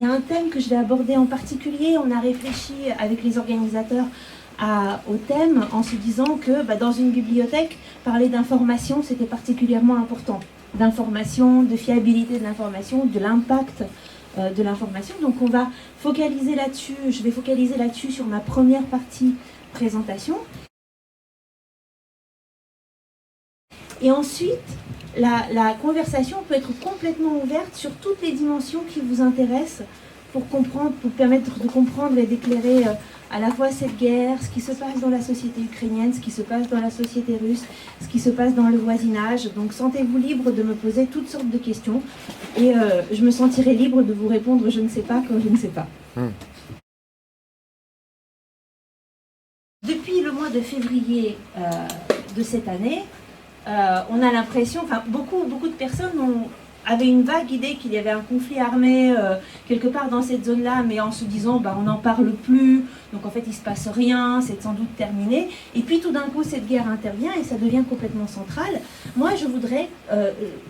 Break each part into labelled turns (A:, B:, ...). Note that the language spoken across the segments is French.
A: Il y a un thème que je vais aborder en particulier. On a réfléchi avec les organisateurs au thème en se disant que dans une bibliothèque, parler d'information, c'était particulièrement important. D'information, de fiabilité de l'information, de l'impact de l'information. Donc on va focaliser là-dessus, je vais focaliser là-dessus sur ma première partie présentation. Et ensuite, la conversation peut être complètement ouverte sur toutes les dimensions qui vous intéressent pour permettre de comprendre et d'éclairer à la fois cette guerre, ce qui se passe dans la société ukrainienne, ce qui se passe dans la société russe, ce qui se passe dans le voisinage. Donc sentez-vous libre de me poser toutes sortes de questions et je me sentirai libre de vous répondre je ne sais pas quand je ne sais pas. Depuis le mois de février de cette année, on a l'impression, beaucoup de personnes avaient une vague idée qu'il y avait un conflit armé quelque part dans cette zone-là, mais en se disant on n'en parle plus, donc en fait il ne se passe rien, c'est sans doute terminé. Et puis tout d'un coup cette guerre intervient et ça devient complètement central. Moi je voudrais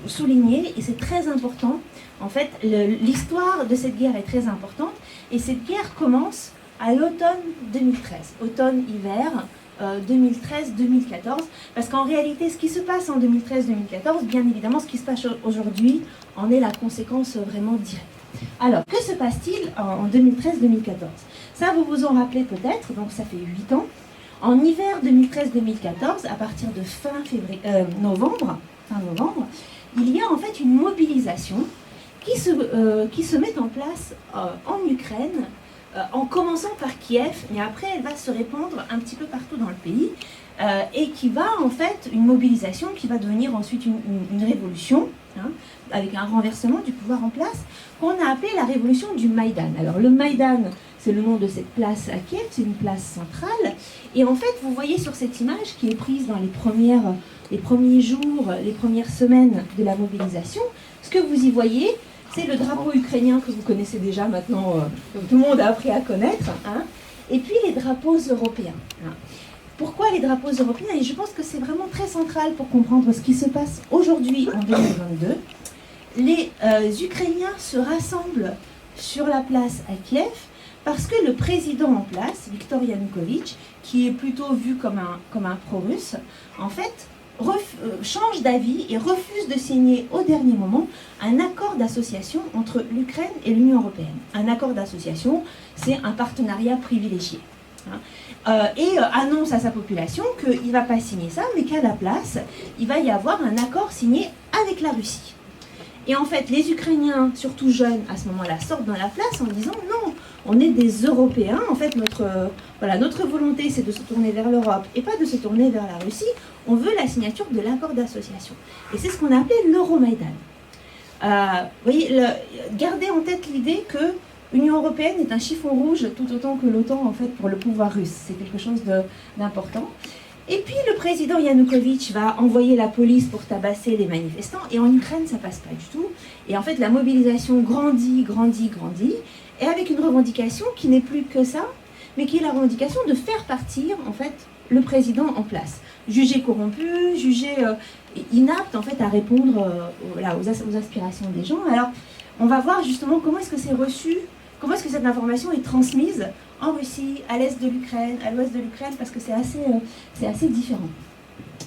A: souligner, et c'est très important, en fait l'histoire de cette guerre est très importante, et cette guerre commence à l'automne 2013, automne-hiver 2013-2014, parce qu'en réalité, ce qui se passe en 2013-2014, bien évidemment, ce qui se passe aujourd'hui en est la conséquence vraiment directe. Alors, que se passe-t-il en 2013-2014? Ça, vous vous en rappelez peut-être, donc ça fait 8 ans. En hiver 2013-2014, à partir de fin novembre, il y a en fait une mobilisation qui se met en place en Ukraine, en commençant par Kiev, mais après elle va se répandre un petit peu partout dans le pays, et qui va en fait, une mobilisation qui va devenir ensuite une révolution, avec un renversement du pouvoir en place, qu'on a appelé la révolution du Maïdan. Alors le Maïdan, c'est le nom de cette place à Kiev, c'est une place centrale, et en fait vous voyez sur cette image qui est prise dans les premiers jours, les premières semaines de la mobilisation, ce que vous y voyez, c'est le drapeau ukrainien que vous connaissez déjà maintenant, tout le monde a appris à connaître, et puis les drapeaux européens. Pourquoi les drapeaux européens? Et je pense que c'est vraiment très central pour comprendre ce qui se passe aujourd'hui en 2022. Les Ukrainiens se rassemblent sur la place à Kiev parce que le président en place, Viktor Yanukovych, qui est plutôt vu comme un pro-russe, en fait, change d'avis et refuse de signer au dernier moment un accord d'association entre l'Ukraine et l'Union européenne. Un accord d'association, c'est un partenariat privilégié. Et annonce à sa population qu'il ne va pas signer ça, mais qu'à la place, il va y avoir un accord signé avec la Russie. Et en fait, les Ukrainiens, surtout jeunes à ce moment-là, sortent dans la place en disant non, on est des Européens, en fait notre volonté c'est de se tourner vers l'Europe et pas de se tourner vers la Russie, on veut la signature de l'accord d'association. Et c'est ce qu'on a appelé l'Euromaïdan. Vous voyez, gardez en tête l'idée que l'Union européenne est un chiffon rouge tout autant que l'OTAN en fait pour le pouvoir russe, c'est quelque chose d'important. Et puis le président Yanukovych va envoyer la police pour tabasser les manifestants, et en Ukraine ça passe pas du tout. Et en fait la mobilisation grandit, et avec une revendication qui n'est plus que ça, mais qui est la revendication de faire partir en fait le président en place, jugé corrompu, jugé inapte en fait à répondre aux aspirations des gens. Alors on va voir justement comment est-ce que c'est reçu, comment est-ce que cette information est transmise en Russie, à l'est de l'Ukraine, à l'ouest de l'Ukraine, parce que c'est assez différent.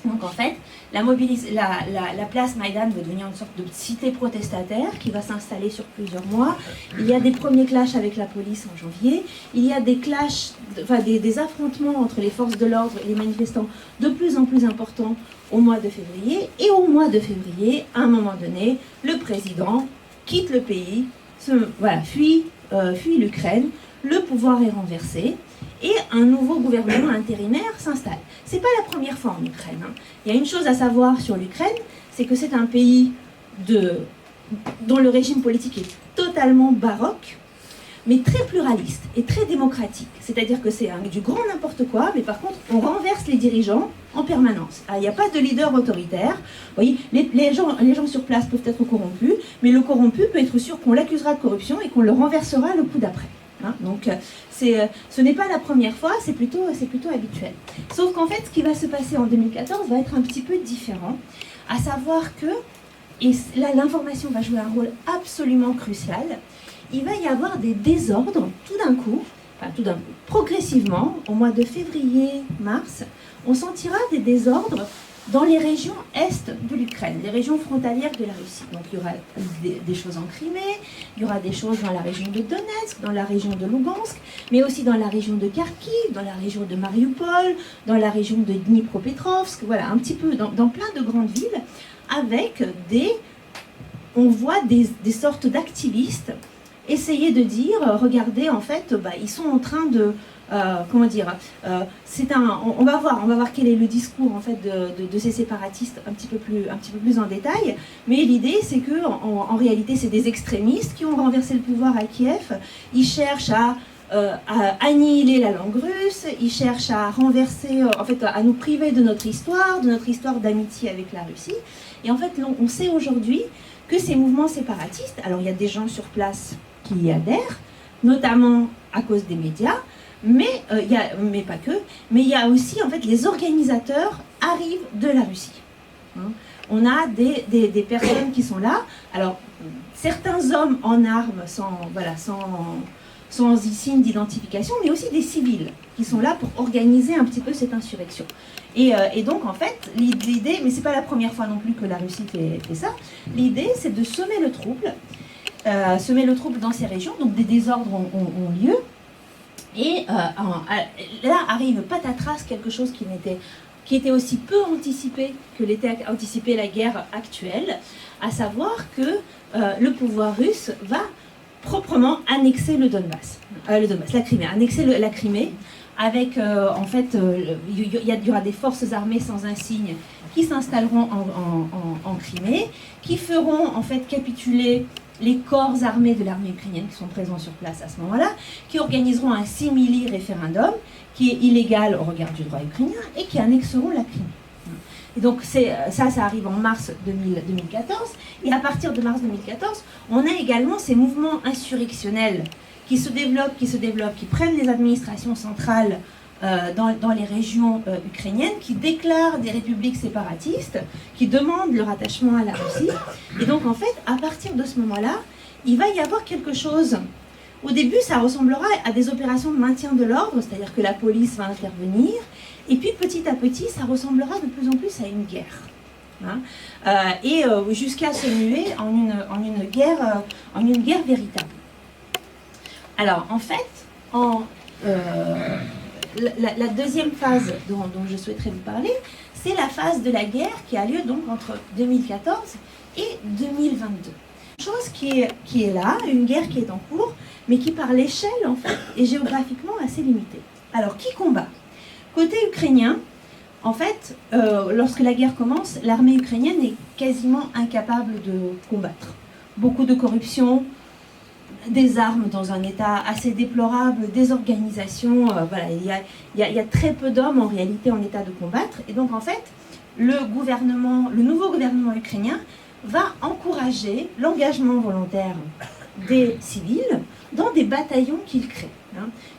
A: Donc en fait, la place Maïdan va devenir une sorte de cité protestataire qui va s'installer sur plusieurs mois. Il y a des premiers clashs avec la police en janvier. Il y a des clashs, des affrontements entre les forces de l'ordre et les manifestants de plus en plus importants au mois de février. Et au mois de février, à un moment donné, le président quitte le pays, fuit l'Ukraine, le pouvoir est renversé et un nouveau gouvernement intérimaire s'installe. C'est pas la première fois en Ukraine. Il y a une chose à savoir sur l'Ukraine, c'est que c'est un pays dont le régime politique est totalement baroque, mais très pluraliste et très démocratique. C'est-à-dire que c'est du grand n'importe quoi, mais par contre, on renverse les dirigeants en permanence. Il n'y a pas de leader autoritaire. Vous voyez, les gens sur place peuvent être corrompus, mais le corrompu peut être sûr qu'on l'accusera de corruption et qu'on le renversera le coup d'après. Donc, ce n'est pas la première fois, c'est plutôt habituel. Sauf qu'en fait, ce qui va se passer en 2014 va être un petit peu différent, à savoir que, et là l'information va jouer un rôle absolument crucial, il va y avoir des désordres tout d'un coup, progressivement, au mois de février-mars, on sentira des désordres dans les régions est de l'Ukraine, les régions frontalières de la Russie. Donc il y aura des choses en Crimée, il y aura des choses dans la région de Donetsk, dans la région de Lugansk, mais aussi dans la région de Kharkiv, dans la région de Mariupol, dans la région de Dnipropetrovsk, voilà, un petit peu dans plein de grandes villes, avec on voit des sortes d'activistes essayer de dire, regardez, en fait, ils sont en train de... comment dire, on va voir quel est le discours en fait de ces séparatistes un petit peu plus en détail. Mais l'idée, c'est que en réalité, c'est des extrémistes qui ont renversé le pouvoir à Kiev. Ils cherchent à annihiler la langue russe. Ils cherchent à renverser, en fait, à nous priver de notre histoire d'amitié avec la Russie. Et en fait, on sait aujourd'hui que ces mouvements séparatistes, alors il y a des gens sur place qui y adhèrent, notamment à cause des médias. Mais pas que, mais il y a aussi, en fait, les organisateurs arrivent de la Russie. On a des personnes qui sont là. Alors, certains hommes en armes sans signe d'identification, mais aussi des civils qui sont là pour organiser un petit peu cette insurrection. Et donc, en fait, l'idée, mais c'est pas la première fois non plus que la Russie fait ça, l'idée, c'est de semer le trouble dans ces régions, donc des désordres ont lieu. Et là arrive patatras quelque chose qui était aussi peu anticipé que l'était anticipé la guerre actuelle, à savoir que le pouvoir russe va proprement annexer la Crimée, annexer la Crimée, avec en fait, il y aura des forces armées sans insigne qui s'installeront en Crimée, qui feront en fait capituler les corps armés de l'armée ukrainienne qui sont présents sur place à ce moment-là, qui organiseront un simili-référendum qui est illégal au regard du droit ukrainien et qui annexeront la Crimée. Et donc ça arrive en mars 2014, et à partir de mars 2014, on a également ces mouvements insurrectionnels qui se développent, qui prennent les administrations centrales dans les régions ukrainiennes, qui déclarent des républiques séparatistes, qui demandent le rattachement à la Russie. Et donc, en fait, à partir de ce moment-là, il va y avoir quelque chose. Au début, ça ressemblera à des opérations de maintien de l'ordre, c'est-à-dire que la police va intervenir, et puis petit à petit, ça ressemblera de plus en plus à une guerre. Et jusqu'à se muer en une guerre véritable. Alors, en fait, la deuxième phase dont je souhaiterais vous parler, c'est la phase de la guerre qui a lieu donc entre 2014 et 2022. Une chose qui est là, une guerre qui est en cours, mais qui par l'échelle en fait est géographiquement assez limitée. Alors qui combat? Côté ukrainien, en fait, lorsque la guerre commence, l'armée ukrainienne est quasiment incapable de combattre. Beaucoup de corruption, des armes dans un état assez déplorable, des organisations, il y a très peu d'hommes en réalité en état de combattre. Et donc en fait, le nouveau gouvernement ukrainien va encourager l'engagement volontaire des civils dans des bataillons qu'il crée,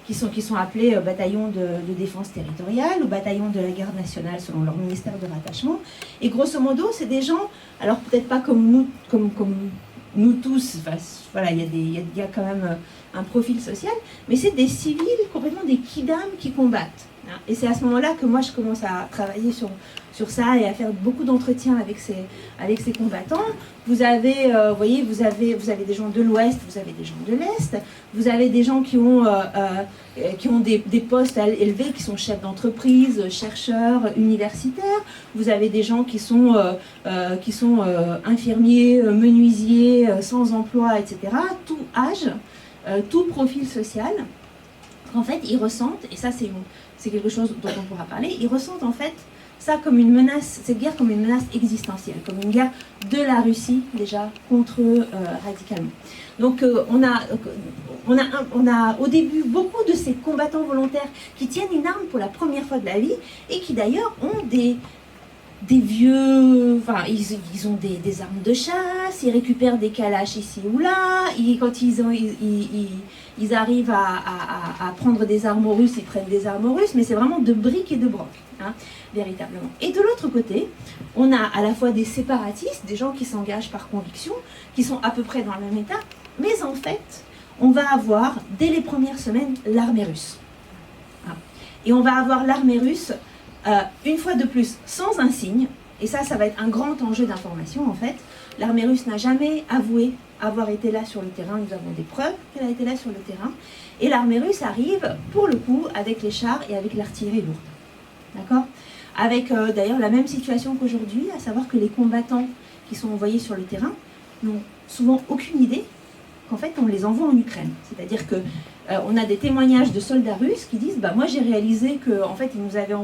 A: qui sont appelés bataillons de défense territoriale ou bataillons de la garde nationale selon leur ministère de rattachement. Et grosso modo, c'est des gens, alors peut-être pas comme nous tous, voilà, il y a quand même un profil social, mais c'est des civils, complètement des kidam qui combattent. Et c'est à ce moment-là que moi je commence à travailler sur ça et à faire beaucoup d'entretiens avec ces combattants. Vous avez, vous avez des gens de l'Ouest, vous avez des gens de l'Est, vous avez des gens qui ont des postes élevés, qui sont chefs d'entreprise, chercheurs, universitaires. Vous avez des gens qui sont infirmiers, menuisiers, sans emploi, etc. Tout âge, tout profil social. En fait, ils ressentent, et ça c'est quelque chose dont on pourra parler, ils ressentent en fait ça comme une menace, cette guerre comme une menace existentielle, comme une guerre de la Russie déjà contre eux radicalement. Donc on a au début beaucoup de ces combattants volontaires qui tiennent une arme pour la première fois de la vie et qui d'ailleurs ont des vieux, enfin ils ont des armes de chasse, ils récupèrent des kalash ici ou là, quand ils arrivent à prendre des armes russes, ils prennent des armes russes, mais c'est vraiment de briques et de broc, véritablement. Et de l'autre côté, on a à la fois des séparatistes, des gens qui s'engagent par conviction, qui sont à peu près dans le même état, mais en fait, on va avoir, dès les premières semaines, l'armée russe. Et on va avoir l'armée russe, une fois de plus, sans un signe, et ça va être un grand enjeu d'information en fait. L'armée russe n'a jamais avoué avoir été là sur le terrain, nous avons des preuves qu'elle a été là sur le terrain, et l'armée russe arrive, pour le coup, avec les chars et avec l'artillerie lourde. D'accord ? Avec d'ailleurs la même situation qu'aujourd'hui, à savoir que les combattants qui sont envoyés sur le terrain n'ont souvent aucune idée qu'en fait on les envoie en Ukraine. C'est-à-dire que on a des témoignages de soldats russes qui disent moi j'ai réalisé qu'en fait ils nous avaient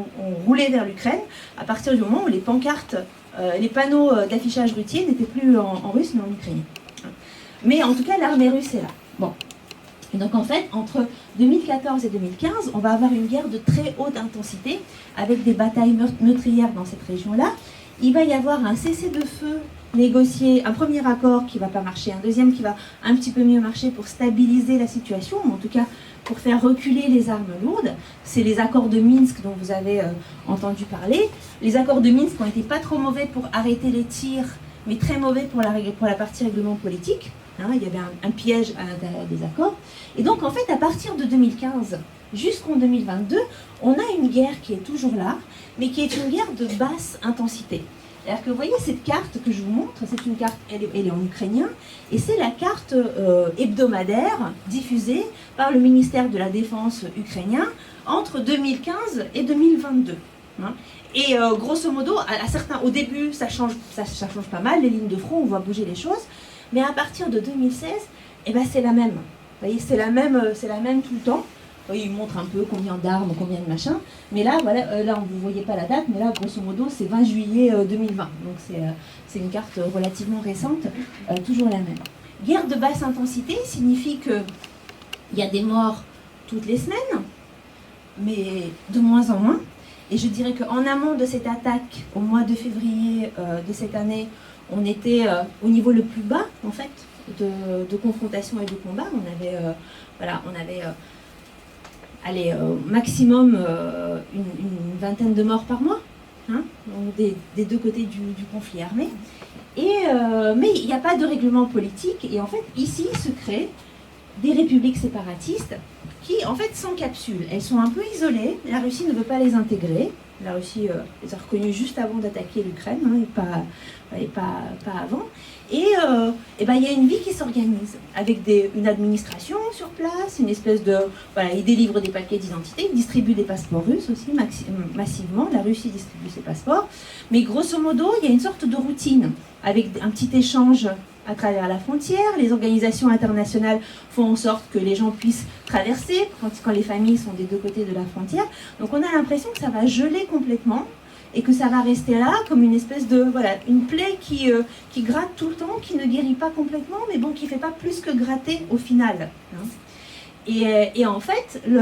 A: roulé vers l'Ukraine à partir du moment où les pancartes, les panneaux d'affichage routier n'étaient plus en russe mais en ukrainien. Mais en tout cas l'armée russe est là. Bon. Et donc en fait, entre 2014 et 2015, on va avoir une guerre de très haute intensité avec des batailles meurtrières dans cette région-là. Il va y avoir un cessez-le-feu négocié, un premier accord qui ne va pas marcher, un deuxième qui va un petit peu mieux marcher pour stabiliser la situation, ou en tout cas pour faire reculer les armes lourdes. C'est les accords de Minsk dont vous avez entendu parler. Les accords de Minsk ont été pas trop mauvais pour arrêter les tirs, mais très mauvais pour la partie règlement politique. Il y avait un piège à l'intérieur des accords. Et donc, en fait, à partir de 2015 jusqu'en 2022, on a une guerre qui est toujours là, mais qui est une guerre de basse intensité. C'est-à-dire que vous voyez cette carte que je vous montre, c'est une carte, elle est en ukrainien, et c'est la carte hebdomadaire diffusée par le ministère de la Défense ukrainien entre 2015 et 2022. Et grosso modo, au début, ça change pas mal, les lignes de front, on voit bouger les choses. Mais à partir de 2016, c'est la même. Vous voyez, c'est la même tout le temps. Vous voyez, il montre un peu combien d'armes, combien de machins. Mais là, voilà, là, vous ne voyez pas la date, mais là, grosso modo, c'est 20 juillet 2020. Donc c'est une carte relativement récente, toujours la même. Guerre de basse intensité signifie qu'il y a des morts toutes les semaines, mais de moins en moins. Et je dirais qu'en amont de cette attaque, au mois de février de cette année, on était au niveau le plus bas, en fait, de confrontation et de combat. On avait maximum une vingtaine de morts par mois, donc des deux côtés du conflit armé. Mais il n'y a pas de règlement politique, et en fait, ici se créent des républiques séparatistes qui, en fait, s'encapsulent. Elles sont un peu isolées, la Russie ne veut pas les intégrer. La Russie les a reconnues juste avant d'attaquer l'Ukraine, et pas avant. Et il y a une vie qui s'organise, avec une administration sur place, une espèce de... Voilà, ils délivrent des paquets d'identité, ils distribuent des passeports russes aussi, massivement. La Russie distribue ses passeports. Mais grosso modo, il y a une sorte de routine, avec un petit échange à travers la frontière. Les organisations internationales font en sorte que les gens puissent traverser quand les familles sont des deux côtés de la frontière. Donc on a l'impression que ça va geler complètement et que ça va rester là comme une espèce de... Voilà, une plaie qui gratte tout le temps, qui ne guérit pas complètement, mais bon, qui ne fait pas plus que gratter au final. Et en fait, vous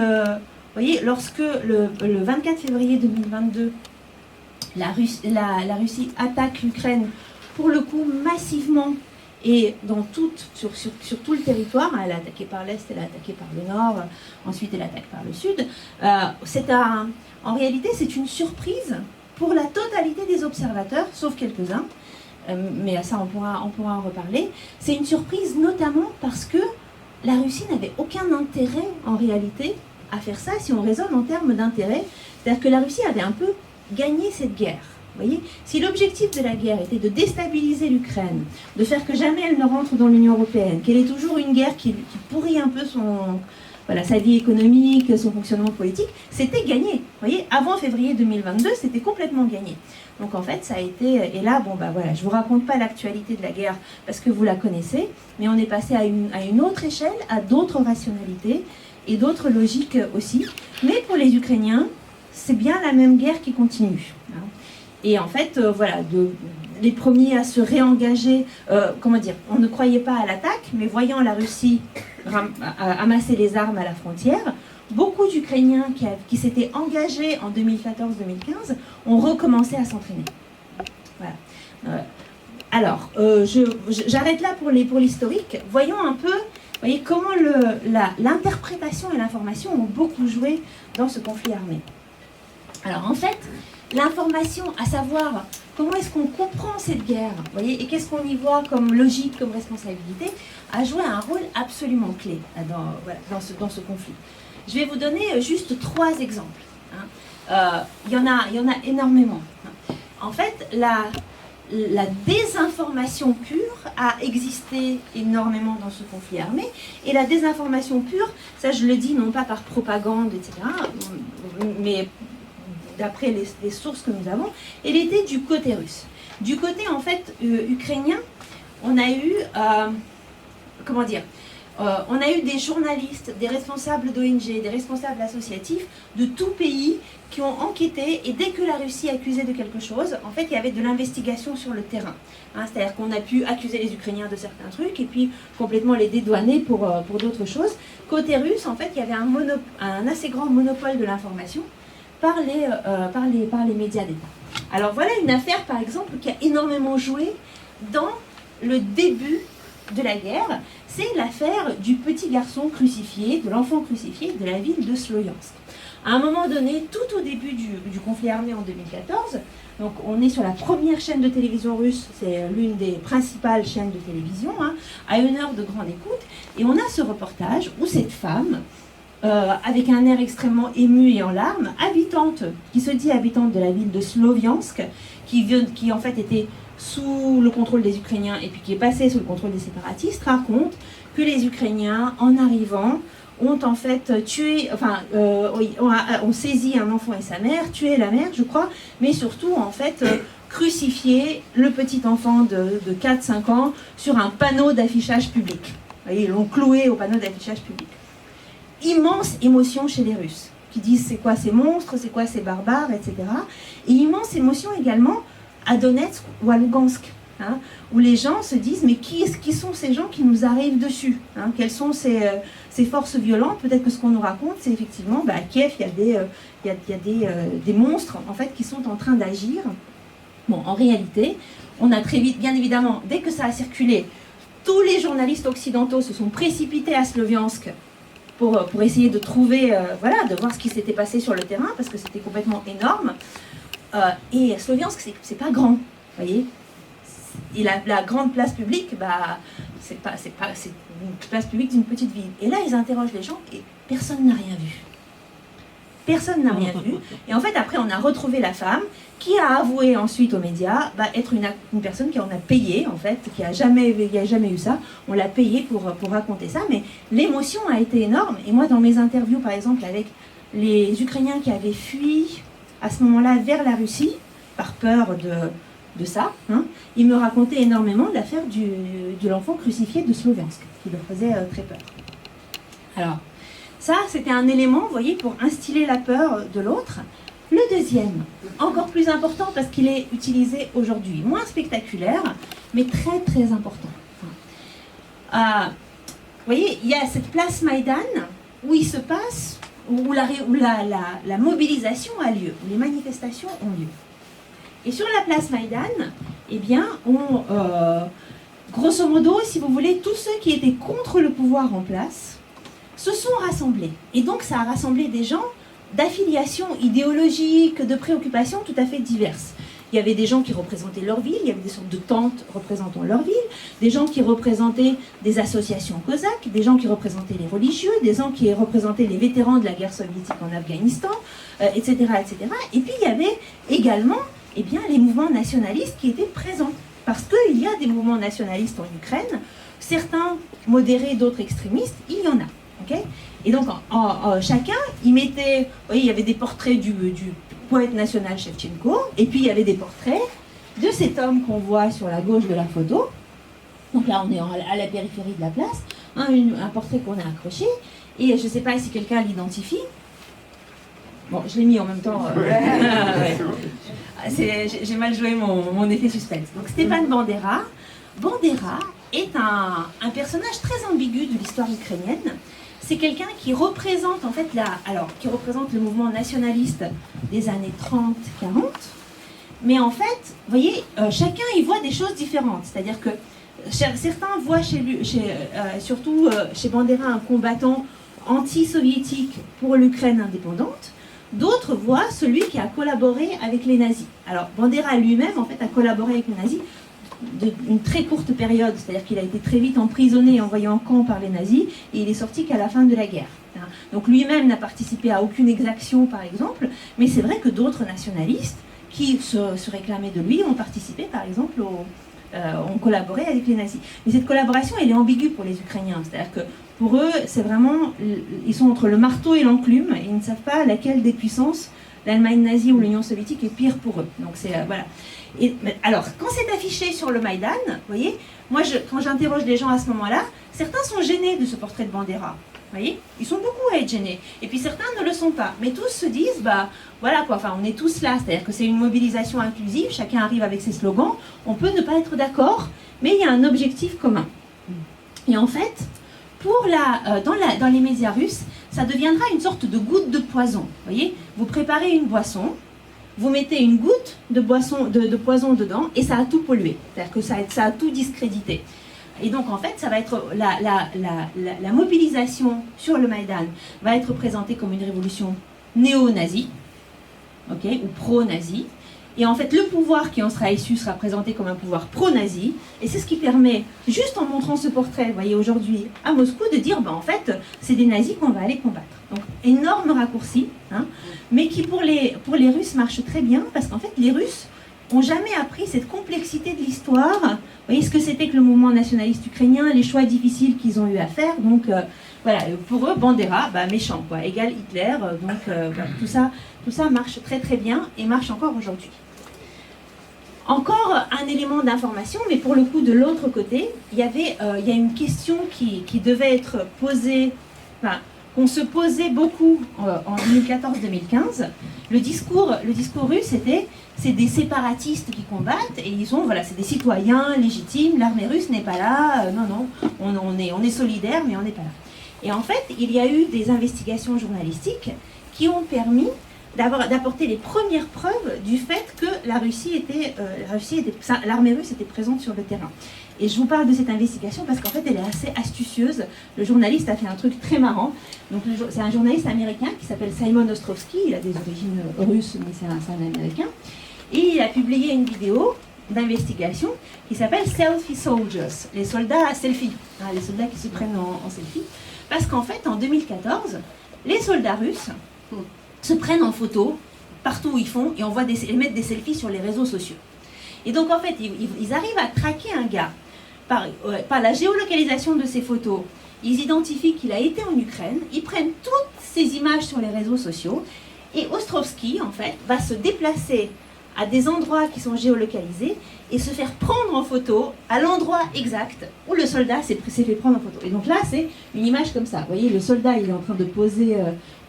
A: voyez, lorsque le 24 février 2022, la Russie attaque l'Ukraine, pour le coup, massivement, et sur tout le territoire, elle a attaqué par l'Est, elle a attaqué par le Nord, ensuite elle attaque par le Sud. En réalité, c'est une surprise pour la totalité des observateurs, sauf quelques-uns, mais à ça on pourra en reparler. C'est une surprise notamment parce que la Russie n'avait aucun intérêt en réalité à faire ça, si on raisonne en termes d'intérêt. C'est-à-dire que la Russie avait un peu gagné cette guerre. Vous voyez, si l'objectif de la guerre était de déstabiliser l'Ukraine, de faire que jamais elle ne rentre dans l'Union européenne, qu'elle ait toujours une guerre qui pourrit un peu sa vie économique, son fonctionnement politique, c'était gagné. Vous voyez, avant février 2022, c'était complètement gagné. Donc en fait, ça a été... Et là, je ne vous raconte pas l'actualité de la guerre parce que vous la connaissez, mais on est passé à une autre échelle, à d'autres rationalités et d'autres logiques aussi. Mais pour les Ukrainiens, c'est bien la même guerre qui continue. Et en fait, les premiers à se réengager, on ne croyait pas à l'attaque, mais voyant la Russie amasser les armes à la frontière, beaucoup d'Ukrainiens qui s'étaient engagés en 2014-2015 ont recommencé à s'entraîner. Voilà. Alors, j'arrête là pour l'historique. Voyons un peu, comment l'interprétation et l'information ont beaucoup joué dans ce conflit armé. Alors en fait, l'information, à savoir comment est-ce qu'on comprend cette guerre, vous voyez, et qu'est-ce qu'on y voit comme logique, comme responsabilité, a joué un rôle absolument clé dans ce conflit. Je vais vous donner juste 3 exemples. Il y en a énormément. En fait, la désinformation pure a existé énormément dans ce conflit armé, et la désinformation pure, ça je le dis non pas par propagande, etc., mais d'après les sources que nous avons, elle était du côté russe. Du côté, en fait, ukrainien, on a eu, on a eu des journalistes, des responsables d'ONG, des responsables associatifs de tout pays qui ont enquêté, et dès que la Russie accusait de quelque chose, en fait, il y avait de l'investigation sur le terrain. C'est-à-dire qu'on a pu accuser les Ukrainiens de certains trucs et puis complètement les dédouaner pour d'autres choses. Côté russe, en fait, il y avait un assez grand monopole de l'information par les médias d'État. Alors voilà une affaire, par exemple, qui a énormément joué dans le début de la guerre. C'est l'affaire du petit garçon crucifié, de l'enfant crucifié de la ville de Sloviansk. À un moment donné, tout au début du conflit armé en 2014, donc on est sur la première chaîne de télévision russe, c'est l'une des principales chaînes de télévision, à 1 heure de grande écoute, et on a ce reportage où cette femme, avec un air extrêmement ému et en larmes, qui se dit habitante de la ville de Sloviansk, qui en fait était sous le contrôle des Ukrainiens et puis qui est passée sous le contrôle des séparatistes, raconte que les Ukrainiens, en arrivant, ont en fait tué, ont saisi un enfant et sa mère, tué la mère, je crois, mais surtout en fait crucifié le petit enfant de 4-5 ans sur un panneau d'affichage public. Vous voyez, ils l'ont cloué au panneau d'affichage public. Immense émotion chez les Russes, qui disent c'est quoi ces monstres, c'est quoi ces barbares, etc. Et immense émotion également à Donetsk ou à Lugansk, où les gens se disent mais qui sont ces gens qui nous arrivent dessus, quelles sont ces forces violentes. Peut-être que ce qu'on nous raconte, c'est effectivement à Kiev, il y a des monstres en fait qui sont en train d'agir. Bon, en réalité, on a très vite, bien évidemment, dès que ça a circulé, tous les journalistes occidentaux se sont précipités à Sloviansk pour essayer de trouver, de voir ce qui s'était passé sur le terrain, parce que c'était complètement énorme. Et Sloviansk, c'est pas grand, voyez. Et la grande place publique, c'est une place publique d'une petite ville. Et là, ils interrogent les gens et personne n'a rien vu. Personne n'a rien vu. Et en fait, après, on a retrouvé la femme qui a avoué ensuite aux médias être une personne qui en a payé, en fait, qui a jamais eu ça. On l'a payé pour raconter ça. Mais l'émotion a été énorme. Et moi, dans mes interviews, par exemple, avec les Ukrainiens qui avaient fui à ce moment-là vers la Russie, par peur de ça, ils me racontaient énormément l'affaire de l'enfant crucifié de Sloviansk, qui leur faisait très peur. Alors, ça, c'était un élément, vous voyez, pour instiller la peur de l'autre. Le deuxième, encore plus important parce qu'il est utilisé aujourd'hui, moins spectaculaire, mais très très important. Vous voyez, il y a cette place Maïdan où il se passe, où la mobilisation a lieu, où les manifestations ont lieu. Et sur la place Maïdan, eh bien, grosso modo, si vous voulez, tous ceux qui étaient contre le pouvoir en place se sont rassemblés. Et donc, ça a rassemblé des gens d'affiliations idéologiques, de préoccupations tout à fait diverses. Il y avait des gens qui représentaient leur ville, il y avait des sortes de tentes représentant leur ville, des gens qui représentaient des associations cosaques, des gens qui représentaient les religieux, des gens qui représentaient les vétérans de la guerre soviétique en Afghanistan, etc., etc. Et puis, il y avait également les mouvements nationalistes qui étaient présents. Parce qu'il y a des mouvements nationalistes en Ukraine, certains modérés, d'autres extrémistes, il y en a. Okay, et donc, chacun, il y avait des portraits du poète national Shevchenko, et puis il y avait des portraits de cet homme qu'on voit sur la gauche de la photo. Donc là, on est à la périphérie de la place, un portrait qu'on a accroché, et je ne sais pas si quelqu'un l'identifie. Bon, je l'ai mis en même temps. J'ai mal joué mon effet suspense. Donc, Stepan Bandera. Bandera est un personnage très ambigu de l'histoire ukrainienne. C'est quelqu'un qui représente en fait qui représente le mouvement nationaliste des années 30-40. Mais en fait, vous voyez, chacun y voit des choses différentes. C'est-à-dire que certains voient surtout chez Bandera un combattant anti-soviétique pour l'Ukraine indépendante. D'autres voient celui qui a collaboré avec les nazis. Alors Bandera lui-même, en fait, a collaboré avec les nazis d'une très courte période, c'est-à-dire qu'il a été très vite emprisonné et envoyé en camp par les nazis, et il est sorti qu'à la fin de la guerre. Donc lui-même n'a participé à aucune exaction, par exemple, mais c'est vrai que d'autres nationalistes qui se réclamaient de lui ont participé, par exemple, ont collaboré avec les nazis. Mais cette collaboration, elle est ambiguë pour les Ukrainiens, c'est-à-dire que pour eux, c'est vraiment, ils sont entre le marteau et l'enclume, et ils ne savent pas laquelle des puissances, l'Allemagne nazie ou l'Union soviétique, est pire pour eux. Donc c'est, voilà. Et, alors, quand c'est affiché sur le Maïdan, vous voyez, moi, quand j'interroge les gens à ce moment-là, certains sont gênés de ce portrait de Bandera. Vous voyez, ils sont beaucoup à être gênés. Et puis certains ne le sont pas. Mais tous se disent, bah voilà quoi, enfin on est tous là. C'est-à-dire que c'est une mobilisation inclusive, chacun arrive avec ses slogans. On peut ne pas être d'accord, mais il y a un objectif commun. Et en fait, dans les médias russes, ça deviendra une sorte de goutte de poison. Vous voyez, vous préparez une boisson, vous mettez une goutte de poison dedans et ça a tout pollué. C'est-à-dire que ça a tout discrédité. Et donc, en fait, ça va être la mobilisation sur le Maïdan va être présentée comme une révolution néo-nazie, okay, ou pro-nazie. Et en fait, le pouvoir qui en sera issu sera présenté comme un pouvoir pro-nazi. Et c'est ce qui permet, juste en montrant ce portrait, vous voyez, aujourd'hui, à Moscou, de dire, ben, en fait, c'est des nazis qu'on va aller combattre. Donc, énorme raccourci, hein, mais qui, pour les Russes, marche très bien, parce qu'en fait, les Russes n'ont jamais appris cette complexité de l'histoire. Vous voyez ce que c'était que le mouvement nationaliste ukrainien, les choix difficiles qu'ils ont eu à faire. Donc, voilà, pour eux, Bandera, bah, méchant, quoi, égale Hitler. Donc, voilà, tout ça marche très très bien et marche encore aujourd'hui. Encore un élément d'information, mais pour le coup, de l'autre côté, il y a une question qui devait être posée, enfin, qu'on se posait beaucoup en 2014-2015. Le discours russe, c'est des séparatistes qui combattent et ils sont, voilà, c'est des citoyens légitimes, l'armée russe n'est pas là, non, on est solidaires, mais on n'est pas là. Et en fait, il y a eu des investigations journalistiques qui ont permis d'apporter les premières preuves du fait que l'armée russe était présente sur le terrain. Et je vous parle de cette investigation parce qu'en fait, elle est assez astucieuse. Le journaliste a fait un truc très marrant. Donc, c'est un journaliste américain qui s'appelle Simon Ostrovsky. Il a des origines russes, mais c'est un américain. Et il a publié une vidéo d'investigation qui s'appelle Selfie Soldiers, les soldats à selfie, hein, les soldats qui se prennent en selfie. Parce qu'en fait, en 2014, les soldats russes se prennent en photo partout où ils font et ils mettent des selfies sur les réseaux sociaux. Et donc, en fait, ils arrivent à traquer un gars par la géolocalisation de ses photos. Ils identifient qu'il a été en Ukraine, ils prennent toutes ces images sur les réseaux sociaux et Ostrovsky, en fait, va se déplacer à des endroits qui sont géolocalisés et se faire prendre en photo à l'endroit exact où le soldat s'est fait prendre en photo. Et donc là, c'est une image comme ça. Vous voyez, le soldat, il est en train de poser,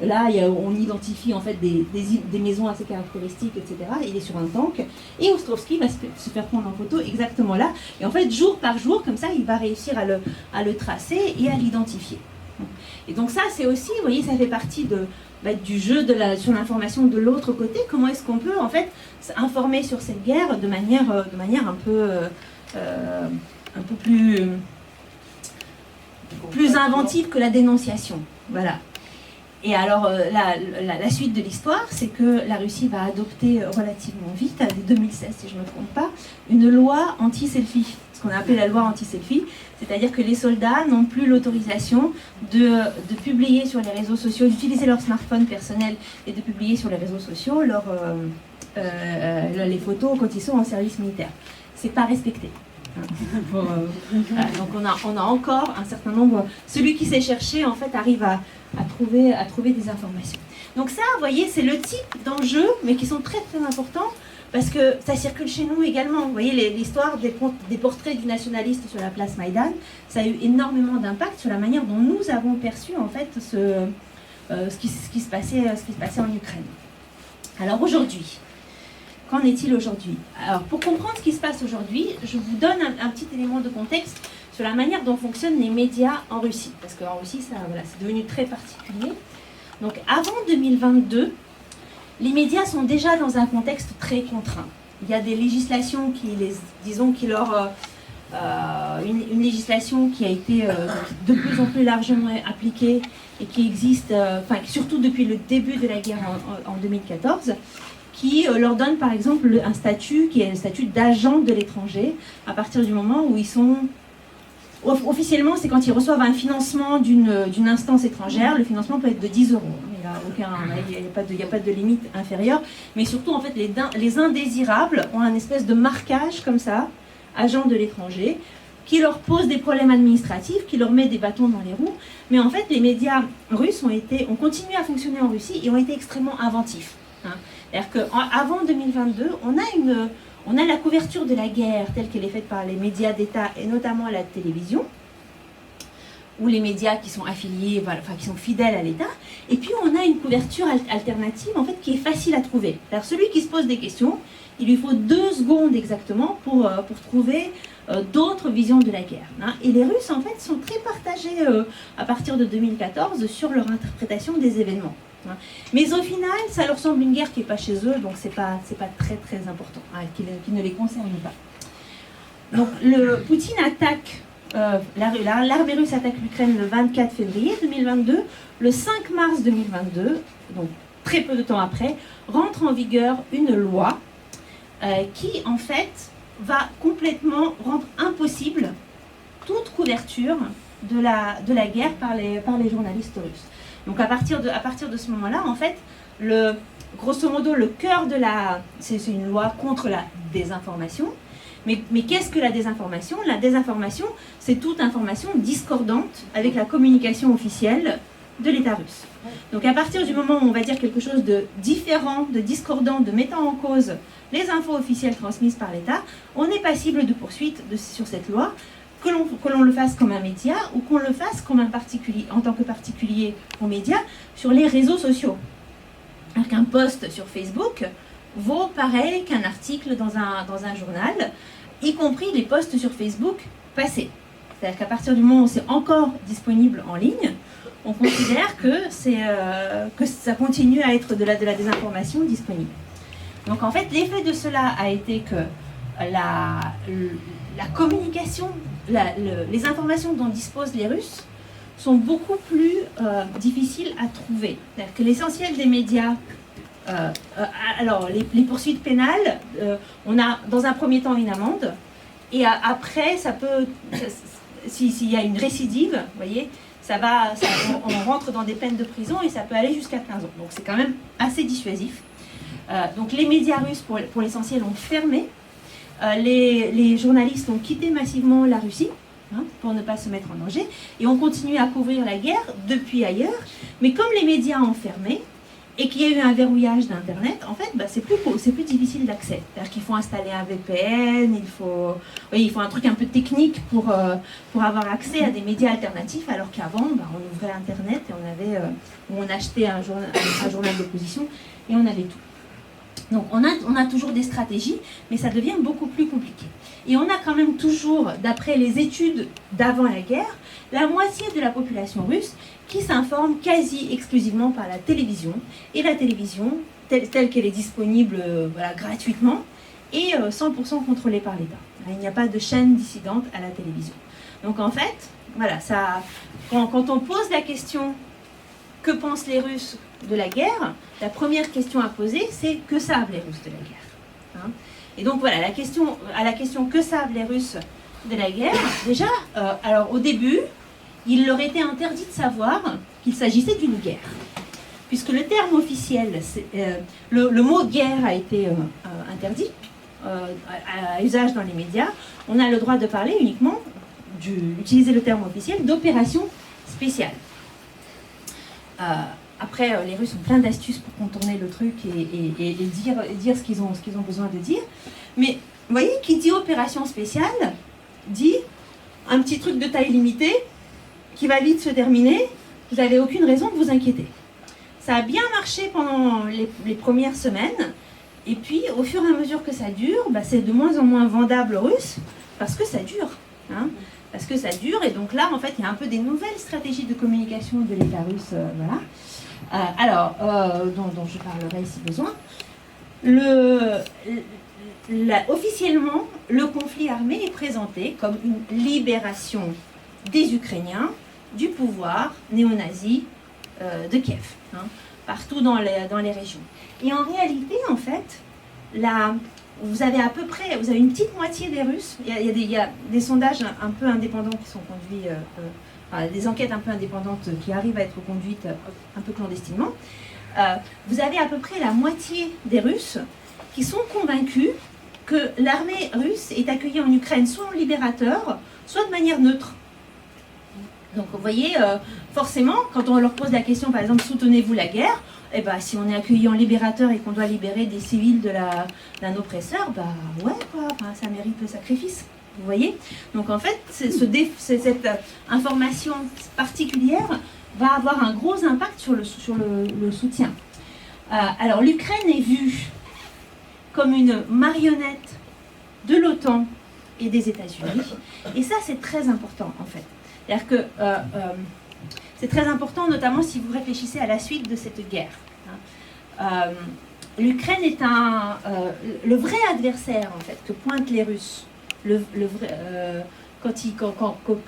A: là, on identifie en fait des maisons assez caractéristiques, etc. Il est sur un tank. Et Ostrovsky va se faire prendre en photo exactement là. Et en fait, jour par jour, comme ça, il va réussir à le tracer et à l'identifier. Et donc ça, c'est aussi, vous voyez, ça fait partie du jeu sur l'information de l'autre côté. Comment est-ce qu'on peut en fait informer sur cette guerre de manière un peu plus inventive que la dénonciation. Voilà. Et alors la suite de l'histoire, c'est que la Russie va adopter relativement vite, dès 2016 si je ne me trompe pas, une loi anti-selfie, ce qu'on a appelé la loi anti-selfie, c'est-à-dire que les soldats n'ont plus l'autorisation de publier sur les réseaux sociaux, d'utiliser leur smartphone personnel et de publier sur les réseaux sociaux les photos quand ils sont en service militaire. C'est pas respecté. Voilà, donc on a encore un certain nombre. Celui qui sait chercher, en fait, arrive à trouver des informations. Donc ça, vous voyez, c'est le type d'enjeux, mais qui sont très très importants, parce que ça circule chez nous également. Vous voyez, l'histoire des portraits du nationaliste sur la place Maïdan, ça a eu énormément d'impact sur la manière dont nous avons perçu, en fait, ce qui se passait en Ukraine. Alors aujourd'hui, qu'en est-il aujourd'hui? Alors, pour comprendre ce qui se passe aujourd'hui, je vous donne un petit élément de contexte sur la manière dont fonctionnent les médias en Russie. Parce qu'en Russie, c'est devenu très particulier. Donc, avant 2022, les médias sont déjà dans un contexte très contraint. Il y a des législations qui leur une législation qui a été de plus en plus largement appliquée et qui existe, surtout depuis le début de la guerre en 2014, qui leur donne par exemple un statut qui est le statut d'agent de l'étranger à partir du moment où ils sont... Officiellement, c'est quand ils reçoivent un financement d'une instance étrangère. Le financement peut être de 10 euros. Il n'y a pas de limite inférieure. Mais surtout, en fait, les indésirables ont un espèce de marquage comme ça, agent de l'étranger, qui leur pose des problèmes administratifs, qui leur met des bâtons dans les roues. Mais en fait, les médias russes ont continué à fonctionner en Russie et ont été extrêmement inventifs. C'est-à-dire qu'avant 2022, on a la couverture de la guerre telle qu'elle est faite par les médias d'État et notamment la télévision, ou les médias qui sont affiliés, qui sont fidèles à l'État. Et puis on a une couverture alternative en fait qui est facile à trouver. Alors celui qui se pose des questions, il lui faut 2 secondes exactement pour trouver d'autres visions de la guerre. Et les Russes en fait sont très partagés à partir de 2014 sur leur interprétation des événements. Mais au final, ça leur semble une guerre qui n'est pas chez eux, donc c'est pas très très important, qui ne les concerne pas. Donc Poutine attaque, l'armée russe attaque l'Ukraine le 24 février 2022, le 5 mars 2022, donc très peu de temps après, rentre en vigueur une loi qui en fait va complètement rendre impossible toute couverture de la guerre par les journalistes russes. Donc à partir de ce moment-là, en fait, grosso modo, le cœur de c'est une loi contre la désinformation. Mais qu'est-ce que la désinformation? La désinformation, c'est toute information discordante avec la communication officielle de l'État russe. Donc à partir du moment où on va dire quelque chose de différent, de discordant, de mettant en cause les infos officielles transmises par l'État, on est passible de poursuite sur cette loi. Que l'on le fasse comme un média ou qu'on le fasse comme un particulier, en tant que particulier ou média sur les réseaux sociaux. Alors qu'un post sur Facebook vaut pareil qu'un article dans un journal, y compris les posts sur Facebook passés. C'est-à-dire qu'à partir du moment où c'est encore disponible en ligne, on considère que ça continue à être de la désinformation disponible. Donc en fait, l'effet de cela a été que la communication, les informations dont disposent les Russes sont beaucoup plus difficiles à trouver. C'est-à-dire que l'essentiel des médias, alors les poursuites pénales, on a dans un premier temps une amende, et après, s'il y a une récidive, vous voyez, on rentre dans des peines de prison et ça peut aller jusqu'à 15 ans. Donc c'est quand même assez dissuasif. Donc les médias russes, pour l'essentiel, ont fermé. Les journalistes ont quitté massivement la Russie pour ne pas se mettre en danger et ont continué à couvrir la guerre depuis ailleurs. Mais comme les médias ont fermé et qu'il y a eu un verrouillage d'Internet, en fait, c'est plus difficile d'accès. C'est-à-dire qu'il faut installer un VPN, il faut un truc un peu technique pour avoir accès à des médias alternatifs, alors qu'avant, on ouvrait Internet et on achetait un journal d'opposition et on avait tout. Donc on a toujours des stratégies, mais ça devient beaucoup plus compliqué. Et on a quand même toujours, d'après les études d'avant la guerre, la moitié de la population russe qui s'informe quasi exclusivement par la télévision. Et la télévision, telle qu'elle est disponible gratuitement, est 100% contrôlée par l'État. Il n'y a pas de chaîne dissidente à la télévision. Donc en fait, voilà, quand on pose la question « Que pensent les Russes de la guerre ?», la première question à poser, c'est « Que savent les Russes de la guerre ?» Et donc voilà, à la question « Que savent les Russes de la guerre ?» Déjà, alors au début, il leur était interdit de savoir qu'il s'agissait d'une guerre. Puisque le terme officiel, le mot « guerre » a été interdit à usage dans les médias. On a le droit de parler uniquement, d'utiliser le terme officiel, d'opération spéciale. Après, les Russes ont plein d'astuces pour contourner le truc et dire ce qu'ils ont besoin de dire. Mais vous voyez, qui dit opération spéciale, dit un petit truc de taille limitée qui va vite se terminer, vous n'avez aucune raison de vous inquiéter. Ça a bien marché pendant les premières semaines, et puis au fur et à mesure que ça dure, c'est de moins en moins vendable russe, parce que ça dure. Parce que ça dure, et donc là, en fait, il y a un peu des nouvelles stratégies de communication de l'État russe, dont je parlerai si besoin. officiellement, le conflit armé est présenté comme une libération des Ukrainiens du pouvoir néo-nazi de Kiev, hein, partout dans les régions. Et en réalité, en fait, vous avez une petite moitié des Russes. Il y a des sondages un peu indépendants qui sont conduits, des enquêtes un peu indépendantes qui arrivent à être conduites un peu clandestinement. Vous avez à peu près la moitié des Russes qui sont convaincus que l'armée russe est accueillie en Ukraine soit en libérateur, soit de manière neutre. Donc vous voyez, forcément, quand on leur pose la question, par exemple, soutenez-vous la guerre, eh ben, si on est accueilli en libérateur et qu'on doit libérer des civils d'un oppresseur, bah ouais, quoi, ça mérite le sacrifice. Vous voyez? Donc en fait, cette information particulière va avoir un gros impact sur le soutien. Alors l'Ukraine est vue comme une marionnette de l'OTAN et des États-Unis. Et ça, c'est très important, en fait. C'est-à-dire que c'est très important, notamment si vous réfléchissez à la suite de cette guerre. L'Ukraine est le vrai adversaire, en fait, que pointent les Russes, que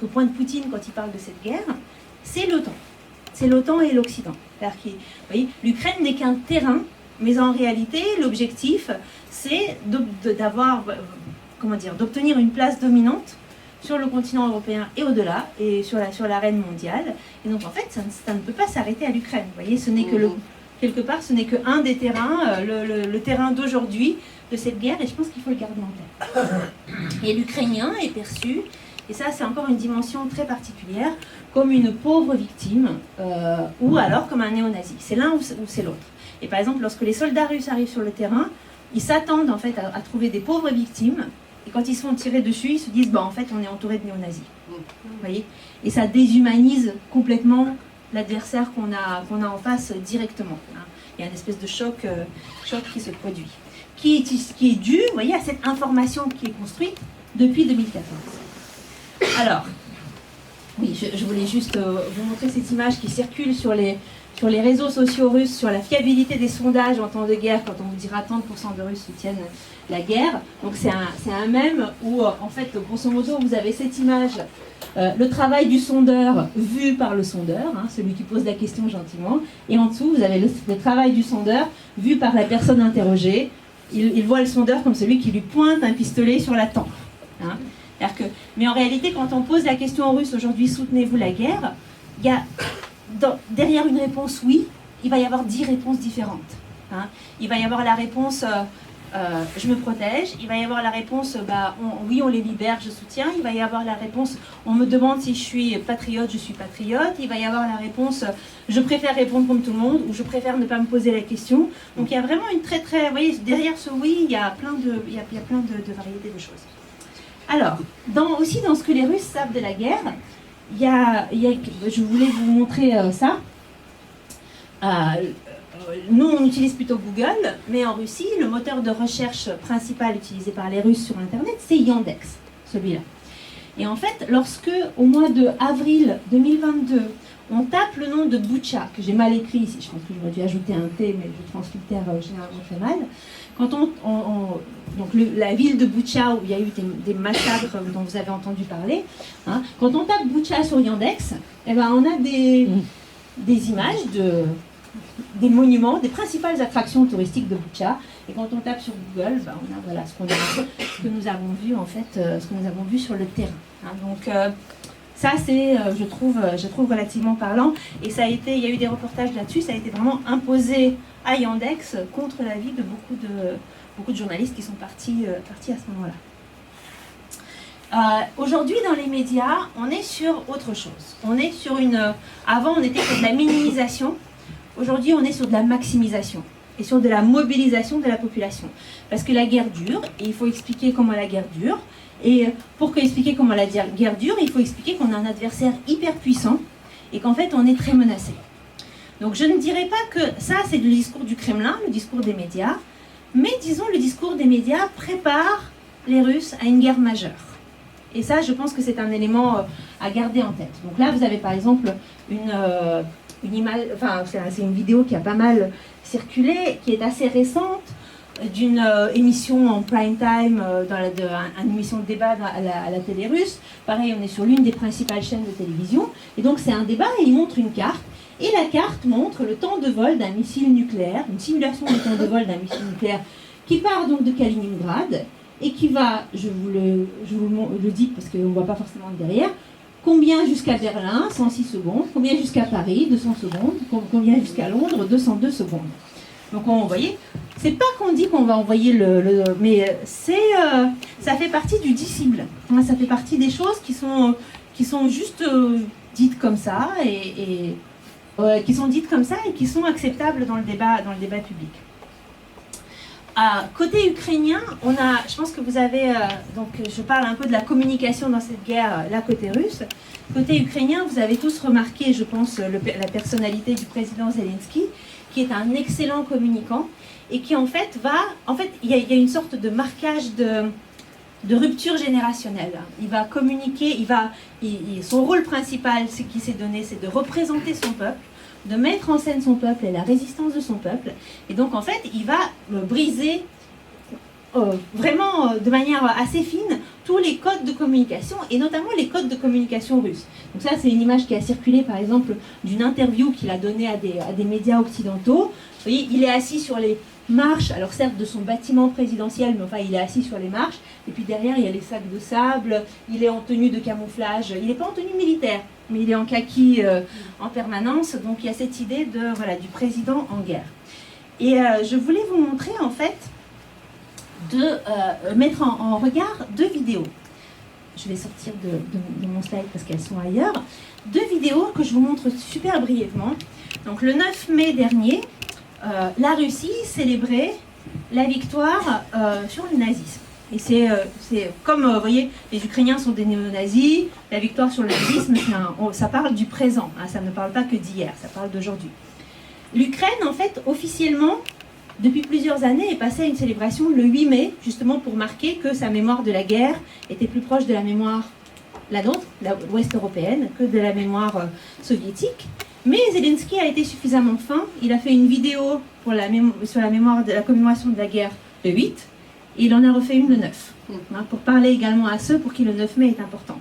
A: pointe Poutine quand il parle de cette guerre, c'est l'OTAN. C'est l'OTAN et l'Occident. C'est-à-dire que, vous voyez, l'Ukraine n'est qu'un terrain, mais en réalité, l'objectif, c'est d'obtenir une place dominante sur le continent européen et au-delà, et sur l'arène mondiale. Et donc, en fait, ça ne peut pas s'arrêter à l'Ukraine. Vous voyez, ce n'est que quelque part, ce n'est qu'un des terrains, le terrain d'aujourd'hui de cette guerre, et je pense qu'il faut le garder en tête. Et l'Ukrainien est perçu, et ça, c'est encore une dimension très particulière, comme une pauvre victime, ou alors comme un néo-nazi. C'est l'un ou c'est l'autre. Et par exemple, lorsque les soldats russes arrivent sur le terrain, ils s'attendent en fait à trouver des pauvres victimes. Et quand ils se font tirer dessus, ils se disent en fait, on est entouré de néo-nazis. Vous voyez? Et ça déshumanise complètement l'adversaire qu'on a en face directement. Hein. Il y a une espèce de choc qui se produit. Qui est dû, vous voyez, à cette information qui est construite depuis 2014. Alors, oui, je voulais juste vous montrer cette image qui circule sur les réseaux sociaux russes, sur la fiabilité des sondages en temps de guerre, quand on vous dira 30% de Russes soutiennent la guerre. Donc c'est un mème où, en fait, grosso modo, vous avez cette image, le travail du sondeur vu par le sondeur, hein, celui qui pose la question gentiment, et en dessous, vous avez le travail du sondeur vu par la personne interrogée. Il voit le sondeur comme celui qui lui pointe un pistolet sur la tempe. Hein. Mais en réalité, quand on pose la question aux Russes aujourd'hui, soutenez-vous la guerre, il y a... derrière une réponse oui, il va y avoir 10 réponses différentes. Hein. Il va y avoir la réponse je me protège, il va y avoir la réponse oui, on les libère, je soutiens, il va y avoir la réponse on me demande si je suis patriote, je suis patriote, il va y avoir la réponse je préfère répondre comme tout le monde ou je préfère ne pas me poser la question. Donc il y a vraiment une très très, vous voyez, derrière ce oui, il y a plein de variétés de choses. Alors, aussi dans ce que les Russes savent de la guerre, je voulais vous montrer ça. Nous, on utilise plutôt Google, mais en Russie, le moteur de recherche principal utilisé par les Russes sur Internet, c'est Yandex, celui-là. Et en fait, lorsque, au mois d'avril 2022, on tape le nom de Boutcha, que j'ai mal écrit ici, je pense que j'aurais dû ajouter un T, mais le transcripteur généralement fait mal. Quand donc la ville de Boutcha, où il y a eu des massacres dont vous avez entendu parler, hein, quand on tape Boutcha sur Yandex, eh ben, on a des images des monuments, des principales attractions touristiques de Boutcha. Et quand on tape sur Google, ben, on a voilà, ce que nous avons vu en fait, ce que nous avons vu sur le terrain. Hein. Donc ça c'est, je trouve relativement parlant. Et il y a eu des reportages là-dessus. Ça a été vraiment imposé à Yandex contre l'avis de beaucoup de journalistes qui sont partis à ce moment-là. Aujourd'hui, dans les médias, on est sur autre chose. Avant, on était sur de la minimisation. Aujourd'hui, on est sur de la maximisation et sur de la mobilisation de la population. Parce que la guerre dure, et il faut expliquer comment la guerre dure. Et pour expliquer comment la guerre dure, il faut expliquer qu'on a un adversaire hyper puissant et qu'en fait, on est très menacé. Donc, je ne dirais pas que ça, c'est le discours du Kremlin, le discours des médias, mais disons, le discours des médias prépare les Russes à une guerre majeure. Et ça, je pense que c'est un élément à garder en tête. Donc là, vous avez par exemple une image, enfin, c'est une vidéo qui a pas mal circulé, qui est assez récente, d'une émission en prime time, une émission de débat à la télé russe. Pareil, on est sur l'une des principales chaînes de télévision. Et donc c'est un débat et il montre une carte. Et la carte montre le temps de vol d'un missile nucléaire, une simulation du temps de vol d'un missile nucléaire qui part donc de Kaliningrad et qui va, je vous le dis parce qu'on ne voit pas forcément derrière, combien jusqu'à Berlin, 106 secondes, combien jusqu'à Paris, 200 secondes, combien jusqu'à Londres, 202 secondes. Donc vous voyez, c'est pas qu'on dit qu'on va envoyer mais ça fait partie du dissible. Ça fait partie des choses qui sont juste dites comme ça et qui sont acceptables dans le débat public. Côté ukrainien, je pense que vous avez, donc je parle un peu de la communication dans cette guerre, là côté russe. Côté ukrainien, vous avez tous remarqué, je pense, la personnalité du président Zelensky, qui est un excellent communicant et qui en fait il y a une sorte de marquage de rupture générationnelle. Il va communiquer, son rôle principal, ce qu'il s'est donné, c'est de représenter son peuple, de mettre en scène son peuple et la résistance de son peuple. Et donc, en fait, il va briser vraiment de manière assez fine tous les codes de communication, et notamment les codes de communication russes. Donc ça, c'est une image qui a circulé, par exemple, d'une interview qu'il a donnée à des médias occidentaux. Vous voyez, il est assis sur les marches, alors certes de son bâtiment présidentiel, mais enfin, il est assis sur les marches. Et puis derrière, il y a les sacs de sable. Il est en tenue de camouflage. Il n'est pas en tenue militaire, mais il est en kaki en permanence. Donc il y a cette idée du président en guerre. Et je voulais vous montrer, en fait, de mettre en regard deux vidéos. Je vais sortir de mon slide parce qu'elles sont ailleurs. Deux vidéos que je vous montre super brièvement. Donc le 9 mai dernier, la Russie célébrait la victoire sur le nazisme. Et c'est comme, vous voyez, les Ukrainiens sont des néo-nazis, la victoire sur le nazisme, ça parle du présent, hein, ça ne parle pas que d'hier, ça parle d'aujourd'hui. L'Ukraine, en fait, officiellement, depuis plusieurs années, est passée à une célébration le 8 mai, justement pour marquer que sa mémoire de la guerre était plus proche de la mémoire, la nôtre, l'Ouest européenne, que de la mémoire soviétique. Mais Zelensky a été suffisamment fin, il a fait une vidéo sur la mémoire de la commémoration de la guerre le 8, et il en a refait une le 9, hein, pour parler également à ceux pour qui le 9 mai est important.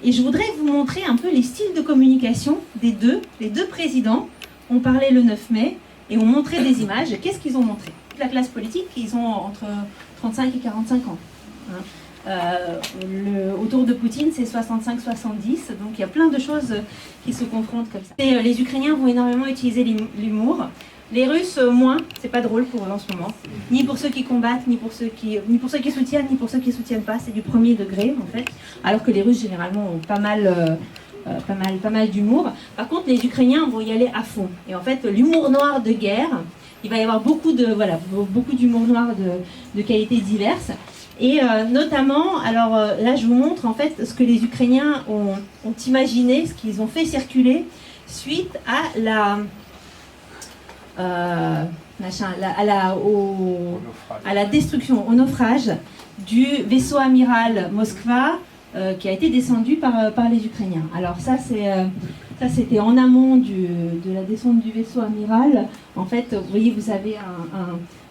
A: Et je voudrais vous montrer un peu les styles de communication des deux. Les deux présidents ont parlé le 9 mai, et ont montré des images. Qu'est-ce qu'ils ont montré? La classe politique, ils ont entre 35 et 45 ans. Hein. Autour de Poutine, c'est 65-70, donc il y a plein de choses qui se confrontent comme ça. Et, les Ukrainiens vont énormément utiliser l'humour. Les Russes, moins, c'est pas drôle pour eux en ce moment. Ni pour ceux qui combattent, ni pour ceux qui soutiennent, ni pour ceux qui soutiennent pas. C'est du premier degré, en fait. Alors que les Russes, généralement, ont pas mal d'humour. Par contre, les Ukrainiens vont y aller à fond. Et en fait, l'humour noir de guerre, il va y avoir beaucoup d'humour noir de qualités diverses. Et notamment, alors là, je vous montre en fait ce que les Ukrainiens ont imaginé, ce qu'ils ont fait circuler suite à la destruction, au naufrage du vaisseau amiral Moskva, qui a été descendu par les Ukrainiens. Alors ça c'était en amont de la descente du vaisseau amiral. En fait, vous voyez, vous avez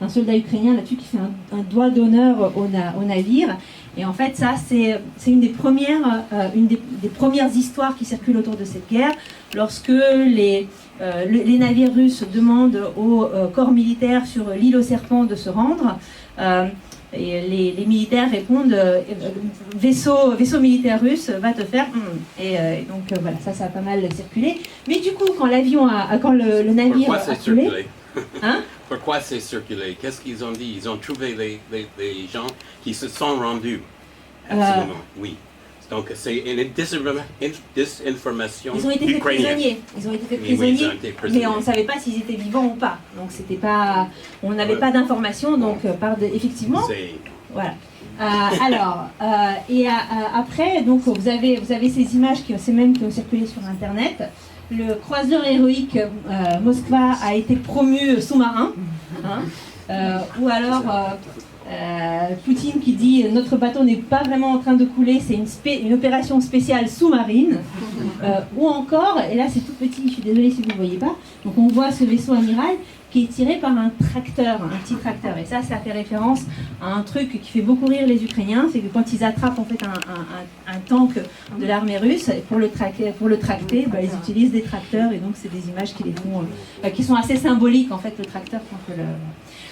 A: un soldat ukrainien là-dessus qui fait un doigt d'honneur au navire. Et en fait, ça c'est une des premières histoires qui circulent autour de cette guerre, lorsque les navires russes demandent au corps militaire sur l'île aux serpents de se rendre. Et les militaires répondent vaisseau militaire russe va te faire. Et donc voilà, ça a pas mal circulé. Mais du coup, quand le navire
B: Pourquoi
A: a coulé, hein?
B: Pourquoi c'est circulé? Qu'est-ce qu'ils ont dit? Ils ont trouvé les gens qui se sont rendus. Absolument, oui. Donc c'est une désinformation.
A: Ils ont été faits prisonniers. Mais on ne savait pas s'ils étaient vivants ou pas. Donc c'était pas, on n'avait pas d'informations. Donc effectivement, voilà. Après, donc vous avez ces images qui ont circulé sur Internet. Le croiseur héroïque Moskva a été promu sous-marin, hein, ou alors. Poutine qui dit notre bateau n'est pas vraiment en train de couler, c'est une opération spéciale sous-marine, ou encore, et là c'est tout petit, je suis désolée si vous ne voyez pas, donc on voit ce vaisseau amiral qui est tiré par un tracteur, un petit tracteur. Et ça fait référence à un truc qui fait beaucoup rire les Ukrainiens, c'est que quand ils attrapent en fait un tank de l'armée russe, pour le tracter, ils utilisent des tracteurs, et donc c'est des images qui sont assez symboliques en fait, le tracteur contre le...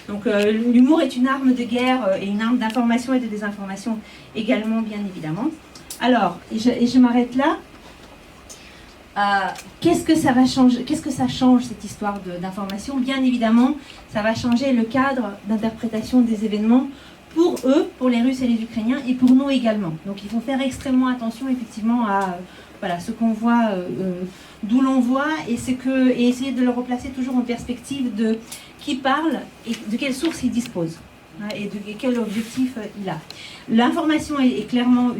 A: Donc l'humour est une arme de guerre et une arme d'information et de désinformation également, bien évidemment. Alors, et je m'arrête là. Qu'est-ce que ça va changer? Qu'est-ce que ça change, cette histoire d'information? Bien évidemment, ça va changer le cadre d'interprétation des événements pour eux, pour les Russes et les Ukrainiens, et pour nous également. Donc il faut faire extrêmement attention effectivement à ce qu'on voit, d'où l'on voit, et essayer de le replacer toujours en perspective de qui parle et de quelle source il dispose, et de quel objectif il a. L'information est clairement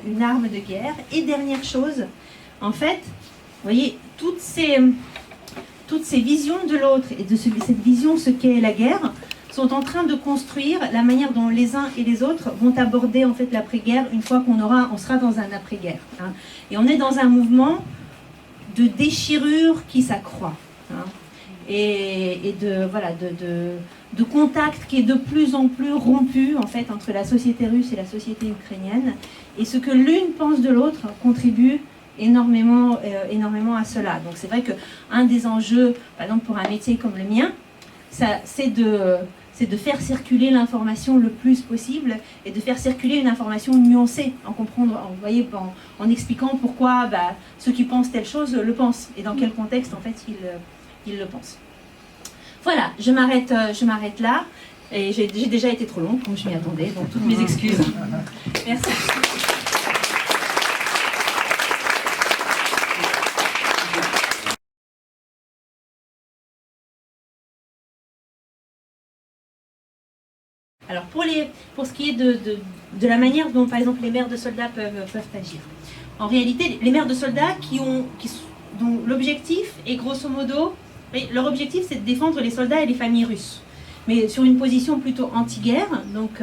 A: une arme de guerre. Et dernière chose, en fait, vous voyez, toutes ces visions de l'autre et de cette vision, ce qu'est la guerre, sont en train de construire la manière dont les uns et les autres vont aborder en fait l'après-guerre une fois on sera dans un après-guerre. Hein. Et on est dans un mouvement de déchirure qui s'accroît. Hein. Et de contact qui est de plus en plus rompu en fait entre la société russe et la société ukrainienne. Et ce que l'une pense de l'autre contribue énormément à cela. Donc c'est vrai qu'un des enjeux, par exemple pour un métier comme le mien, c'est de faire circuler l'information le plus possible et de faire circuler une information nuancée, en expliquant pourquoi ceux qui pensent telle chose le pensent et dans quel contexte en fait ils le pensent. Voilà, je m'arrête là, et j'ai déjà été trop longue comme je m'y attendais, donc toutes mes excuses. Merci. Alors pour ce qui est de la manière dont par exemple les mères de soldats peuvent agir. En réalité, les mères de soldats dont l'objectif est grosso modo, leur objectif c'est de défendre les soldats et les familles russes, mais sur une position plutôt anti-guerre, donc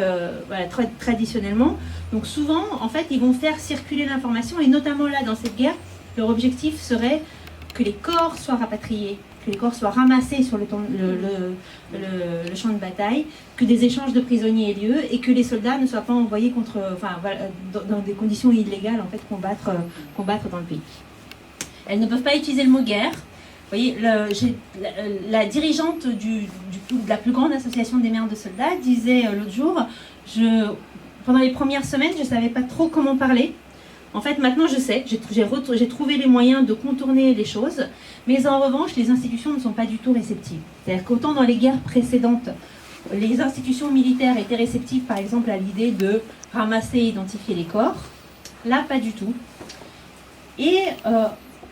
A: traditionnellement. Donc souvent, en fait, ils vont faire circuler l'information, et notamment là dans cette guerre, leur objectif serait que les corps soient rapatriés, que les corps soient ramassés sur le champ de bataille, que des échanges de prisonniers aient lieu, et que les soldats ne soient pas envoyés dans des conditions illégales en fait, combattre dans le pays. Elles ne peuvent pas utiliser le mot guerre. Vous voyez, la dirigeante de la plus grande association des mères de soldats disait l'autre jour, pendant les premières semaines, je ne savais pas trop comment parler. En fait, maintenant, je sais, j'ai trouvé les moyens de contourner les choses, mais en revanche, les institutions ne sont pas du tout réceptives. C'est-à-dire qu'autant dans les guerres précédentes, les institutions militaires étaient réceptives, par exemple, à l'idée de ramasser et identifier les corps, là, pas du tout. Et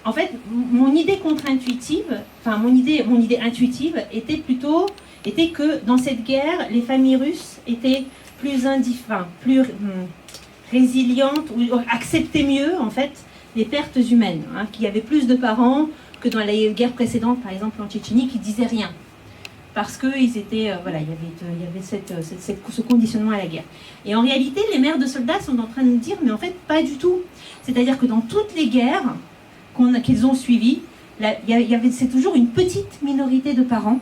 A: en fait, mon idée contre-intuitive, mon idée intuitive était que dans cette guerre, les familles russes étaient plus résilientes, ou acceptaient mieux en fait les pertes humaines, hein, qu'il y avait plus de parents que dans les guerres précédentes, par exemple en Tchétchénie, qui disaient rien, parce qu'ils étaient, il y avait ce conditionnement à la guerre. Et en réalité, les mères de soldats sont en train de nous dire, mais en fait, pas du tout. C'est-à-dire que dans toutes les guerres qu'ils ont suivies, c'est toujours une petite minorité de parents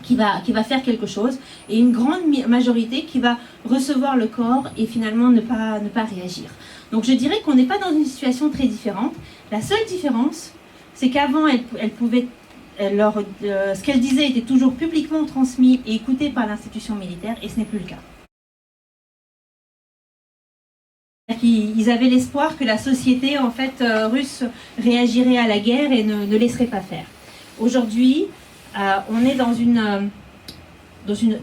A: qui va faire quelque chose, et une grande majorité qui va recevoir le corps et finalement ne pas réagir. Donc je dirais qu'on n'est pas dans une situation très différente. La seule différence, c'est qu'avant, ce qu'elles disaient était toujours publiquement transmis et écouté par l'institution militaire, et ce n'est plus le cas. Ils avaient l'espoir que la société en fait, russe réagirait à la guerre et ne laisserait pas faire. Aujourd'hui, on est dans une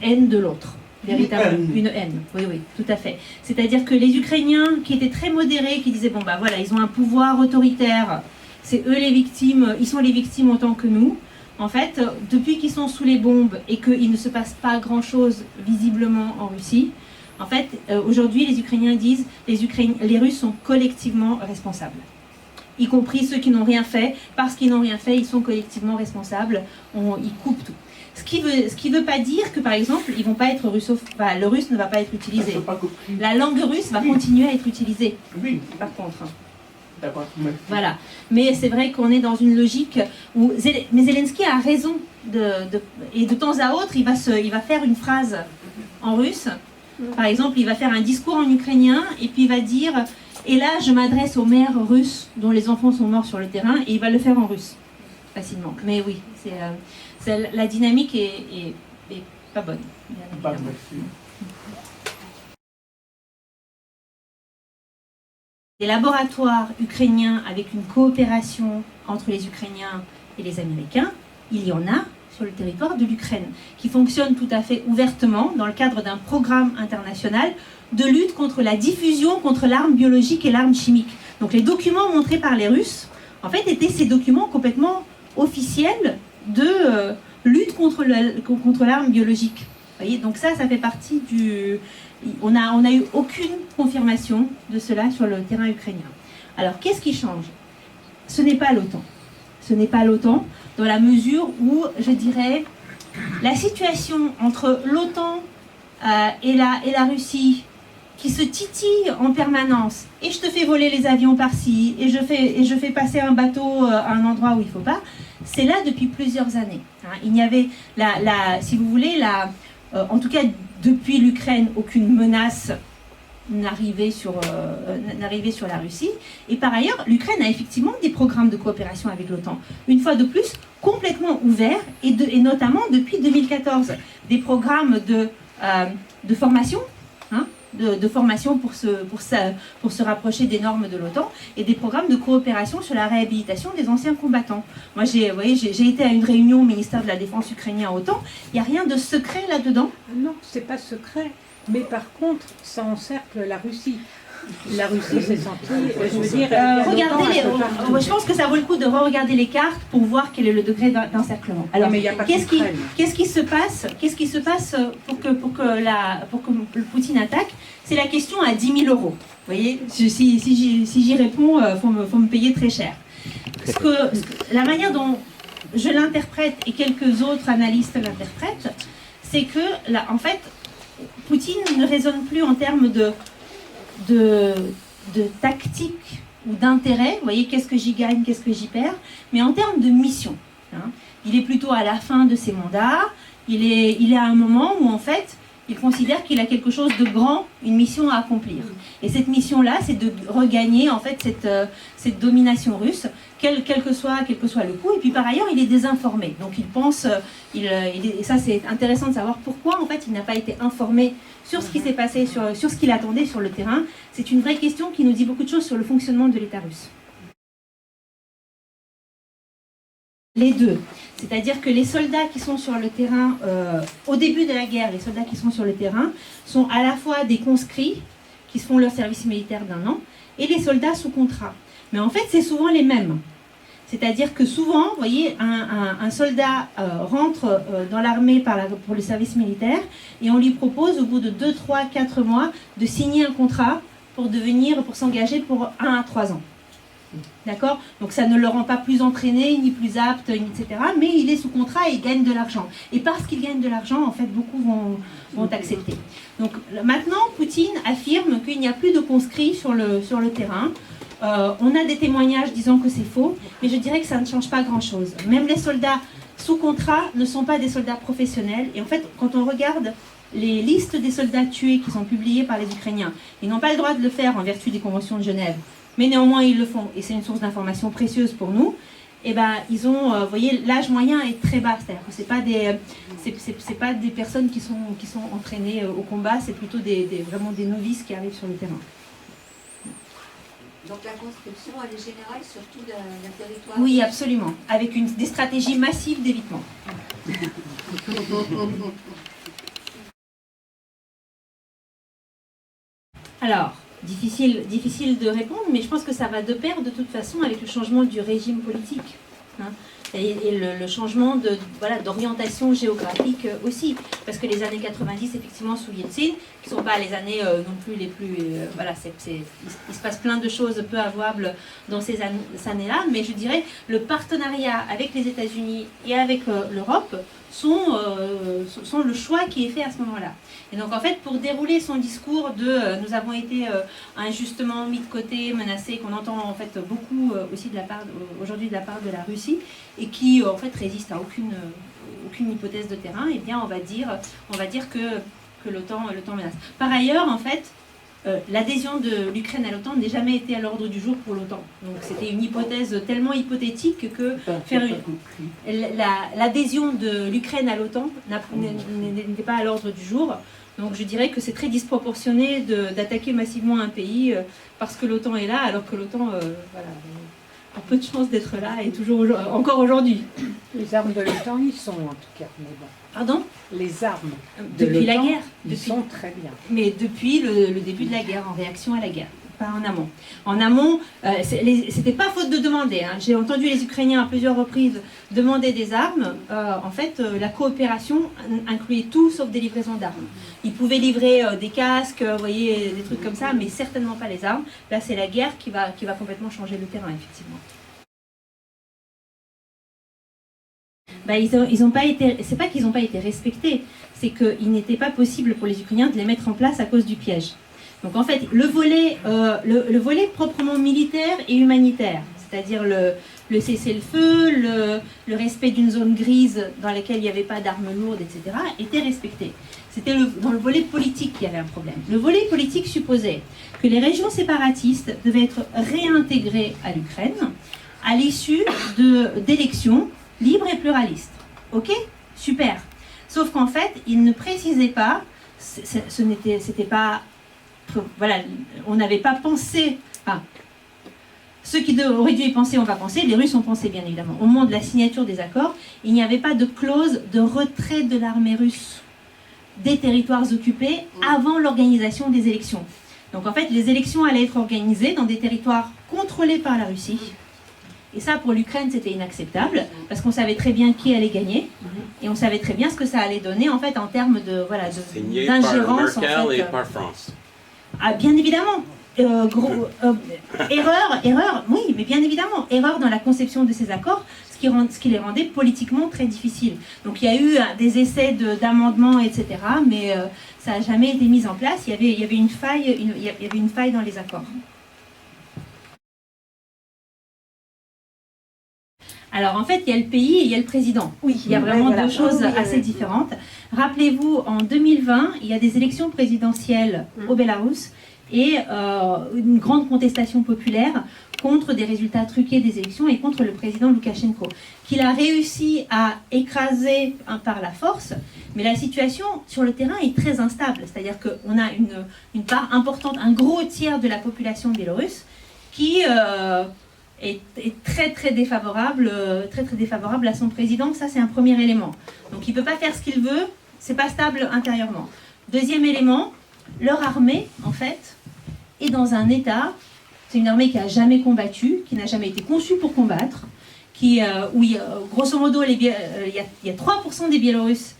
A: haine de l'autre, véritablement, une haine, oui, tout à fait. C'est-à-dire que les Ukrainiens, qui étaient très modérés, qui disaient, ils ont un pouvoir autoritaire, c'est eux les victimes, ils sont les victimes autant que nous. En fait, depuis qu'ils sont sous les bombes et qu'il ne se passe pas grand-chose visiblement en Russie, en fait, aujourd'hui, les Ukrainiens disent, les Russes sont collectivement responsables. Y compris ceux qui n'ont rien fait, parce qu'ils n'ont rien fait, ils sont collectivement responsables, ils coupent tout. Ce qui veut pas dire que, par exemple, ils vont pas être le russe ne va pas être utilisé. La langue russe va continuer à être utilisée, par contre.
C: D'accord. Merci.
A: Voilà. Mais c'est vrai qu'on est dans une logique où mais Zelensky a raison et de temps à autre, il va faire une phrase en russe. Par exemple, il va faire un discours en ukrainien et puis il va dire « Et là, je m'adresse aux mères russes dont les enfants sont morts sur le terrain » et il va le faire en russe, facilement. Mais oui, la dynamique est pas bonne.
C: Pas merci.
A: Des laboratoires ukrainiens avec une coopération entre les Ukrainiens et les Américains, il y en a sur le territoire de l'Ukraine, qui fonctionnent tout à fait ouvertement dans le cadre d'un programme international de lutte contre la diffusion contre l'arme biologique et l'arme chimique. Donc les documents montrés par les Russes, en fait, étaient ces documents complètement officiels de lutte contre l'arme biologique. Vous voyez, donc ça fait partie du... On n'a eu aucune confirmation de cela sur le terrain ukrainien. Alors, qu'est-ce qui change? Ce n'est pas l'OTAN. Ce n'est pas l'OTAN, dans la mesure où, je dirais, la situation entre l'OTAN et la Russie, qui se titille en permanence, et je te fais voler les avions par-ci, et je fais passer un bateau à un endroit où il ne faut pas, c'est là depuis plusieurs années. Il n'y avait, si vous voulez, en tout cas depuis l'Ukraine, aucune menace n'arrivait sur la Russie. Et par ailleurs, l'Ukraine a effectivement des programmes de coopération avec l'OTAN. Une fois de plus, complètement ouverts, et notamment depuis 2014. Des programmes de formation, de formation pour se rapprocher des normes de l'OTAN, et des programmes de coopération sur la réhabilitation des anciens combattants. Moi, j'ai été à une réunion au ministère de la Défense ukrainien OTAN. Il n'y a rien de secret là-dedans.
D: Non, c'est pas secret. Mais par contre, ça encercle la Russie. La Russie s'est sentie, je veux dire...
A: je pense que ça vaut le coup de re-regarder les cartes pour voir quel est le degré d'encerclement. Alors, qu'est-ce qui se passe pour que Poutine attaque? C'est la question à 10 000 euros. Vous voyez, si j'y réponds, faut me payer très cher. La manière dont je l'interprète et quelques autres analystes l'interprètent, c'est que, là, en fait, Poutine ne raisonne plus en termes de tactique ou d'intérêt, vous voyez, qu'est-ce que j'y gagne, qu'est-ce que j'y perds, mais en termes de mission. Il est plutôt à la fin de ses mandats, il est à un moment où en fait, il considère qu'il a quelque chose de grand, une mission à accomplir. Et cette mission-là, c'est de regagner en fait cette domination russe, quel que soit le coup. Et puis par ailleurs, il est désinformé. Donc il pense, et ça c'est intéressant de savoir pourquoi en fait il n'a pas été informé sur ce qui s'est passé, sur ce qu'il attendait sur le terrain. C'est une vraie question qui nous dit beaucoup de choses sur le fonctionnement de l'État russe. Les deux. C'est-à-dire que les soldats qui sont sur le terrain, au début de la guerre, les soldats qui sont sur le terrain sont à la fois des conscrits qui font leur service militaire d'1 an et les soldats sous contrat. Mais en fait, c'est souvent les mêmes. C'est-à-dire que souvent, vous voyez, un soldat rentre dans l'armée pour le service militaire et on lui propose au bout de 2, 3, 4 mois de signer un contrat pour s'engager pour 1 à 3 ans. D'accord? Donc ça ne le rend pas plus entraîné, ni plus apte, etc. Mais il est sous contrat et il gagne de l'argent. Et parce qu'il gagne de l'argent, en fait, beaucoup vont accepter. Donc maintenant, Poutine affirme qu'il n'y a plus de conscrits sur le terrain. On a des témoignages disant que c'est faux, mais je dirais que ça ne change pas grand-chose. Même les soldats sous contrat ne sont pas des soldats professionnels. Et en fait, quand on regarde les listes des soldats tués qui sont publiées par les Ukrainiens, ils n'ont pas le droit de le faire en vertu des conventions de Genève. Mais néanmoins, ils le font, et c'est une source d'information précieuse pour nous. Et ben, ils ont, vous voyez, l'âge moyen est très bas. C'est-à-dire que c'est pas des personnes qui sont entraînées au combat, c'est plutôt vraiment des novices qui arrivent sur le terrain.
E: Donc la conscription, elle est générale sur tout le territoire?
A: Oui, absolument, avec des stratégies massives d'évitement. Alors, difficile de répondre, mais je pense que ça va de pair de toute façon avec le changement du régime politique. et le changement voilà, d'orientation géographique aussi. Parce que les années 90, effectivement, sous Yeltsin, qui ne sont pas les années non plus les plus... voilà, il se passe plein de choses peu avouables dans ces années-là, mais je dirais le partenariat avec les États-Unis et avec l'Europe sont le choix qui est fait à ce moment-là. Et donc en fait, pour dérouler son discours de nous avons été injustement mis de côté, menacés, qu'on entend en fait beaucoup aussi aujourd'hui de la part de la Russie, et qui en fait résiste à aucune hypothèse de terrain, et bien on va dire que l'OTAN menace. Par ailleurs, en fait, l'adhésion de l'Ukraine à l'OTAN n'a jamais été à l'ordre du jour pour l'OTAN. Donc c'était une hypothèse tellement hypothétique que l'adhésion de l'Ukraine à l'OTAN n'était pas à l'ordre du jour. Donc je dirais que c'est très disproportionné d'attaquer massivement un pays parce que l'OTAN est là, alors que l'OTAN a peu de chances d'être là et encore aujourd'hui.
D: Les armes de l'OTAN, ils sont en tout cas. Mais bon.
A: Pardon ?
D: Les armes de
A: depuis la
D: l'OTAN,
A: guerre,
D: ils sont très bien.
A: Mais depuis le début de la guerre, en réaction à la guerre, pas en amont. En amont, c'était pas faute de demander. Hein. J'ai entendu les Ukrainiens à plusieurs reprises demander des armes. En fait, la coopération incluait tout sauf des livraisons d'armes. Ils pouvaient livrer des casques, vous voyez, des trucs comme ça, mais certainement pas les armes. Là, c'est la guerre qui va complètement changer le terrain, effectivement. Ils ont pas été. C'est pas qu'ils n'ont pas été respectés, c'est qu'il n'était pas possible pour les Ukrainiens de les mettre en place à cause du piège. Donc en fait, le volet proprement militaire et humanitaire, c'est-à-dire le cessez-le-feu, le respect d'une zone grise dans laquelle il n'y avait pas d'armes lourdes, etc., était respecté. C'était dans le volet politique qu'il y avait un problème. Le volet politique supposait que les régions séparatistes devaient être réintégrées à l'Ukraine à l'issue d'élections libres et pluralistes. Ok ? Super. Sauf qu'en fait, il ne précisait pas, c'était pas... Voilà, on n'avait pas pensé... Enfin, ceux qui auraient dû y penser, on va penser. Les Russes ont pensé, bien évidemment. Au moment de la signature des accords, il n'y avait pas de clause de retrait de l'armée russe des territoires occupés avant l'organisation des élections. Donc en fait, les élections allaient être organisées dans des territoires contrôlés par la Russie. Et ça, pour l'Ukraine, c'était inacceptable, parce qu'on savait très bien qui allait gagner, et on savait très bien ce que ça allait donner, en fait, en termes d'ingérence.
B: Signé par Merkel et par France.
A: Ah, bien évidemment. Erreur, oui, mais bien évidemment, erreur dans la conception de ces accords, ce qui les rendait politiquement très difficiles. Donc il y a eu des essais d'amendements, etc., mais ça n'a jamais été mis en place. Il y avait une faille dans les accords. Alors en fait, il y a le pays et il y a le président. Oui, il y a vraiment deux choses assez différentes. Rappelez-vous, en 2020, il y a des élections présidentielles au Bélarus et une grande contestation populaire contre des résultats truqués des élections et contre le président Loukachenko, qu'il a réussi à écraser par la force, mais la situation sur le terrain est très instable. C'est-à-dire qu'on a une part importante, un gros tiers de la population biélorusse qui... est très très défavorable à son président. Ça, c'est un premier élément. Donc il ne peut pas faire ce qu'il veut, c'est pas stable intérieurement. Deuxième élément, leur armée, en fait, est dans un état, c'est une armée qui n'a jamais combattu, qui n'a jamais été conçue pour combattre, où grosso modo, il y a 3% des Biélorusses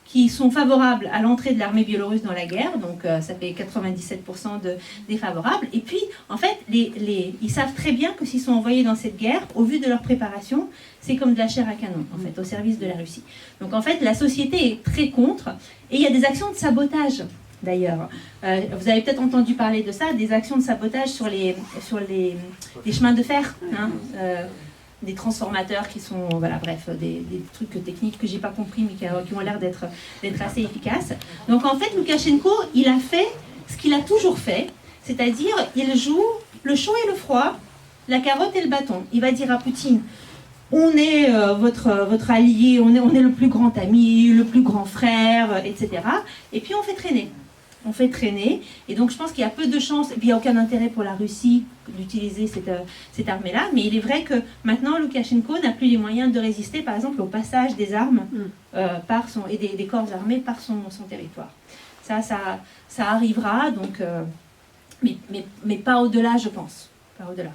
A: qui sont favorables à l'entrée de l'armée biélorusse dans la guerre, donc ça fait 97% de défavorables. Et puis, en fait, ils savent très bien que s'ils sont envoyés dans cette guerre, au vu de leur préparation, c'est comme de la chair à canon, en fait, au service de la Russie. Donc, en fait, la société est très contre, et il y a des actions de sabotage, d'ailleurs. Vous avez peut-être entendu parler de ça, des actions de sabotage sur les chemins de fer, hein, des transformateurs qui sont, voilà, bref, des trucs techniques que j'ai pas compris, mais qui ont l'air d'être assez efficaces. Donc en fait, Loukachenko, il a fait ce qu'il a toujours fait, c'est-à-dire il joue le chaud et le froid, la carotte et le bâton. Il va dire à Poutine, on est votre allié, on est le plus grand ami, le plus grand frère, etc. Et puis on fait traîner. Et donc je pense qu'il y a peu de chances, et puis il n'y a aucun intérêt pour la Russie d'utiliser cette armée-là, mais il est vrai que maintenant Loukachenko n'a plus les moyens de résister, par exemple, au passage des armes et des corps armés par son territoire. Ça arrivera, donc, mais pas au-delà, je pense. Pas au-delà.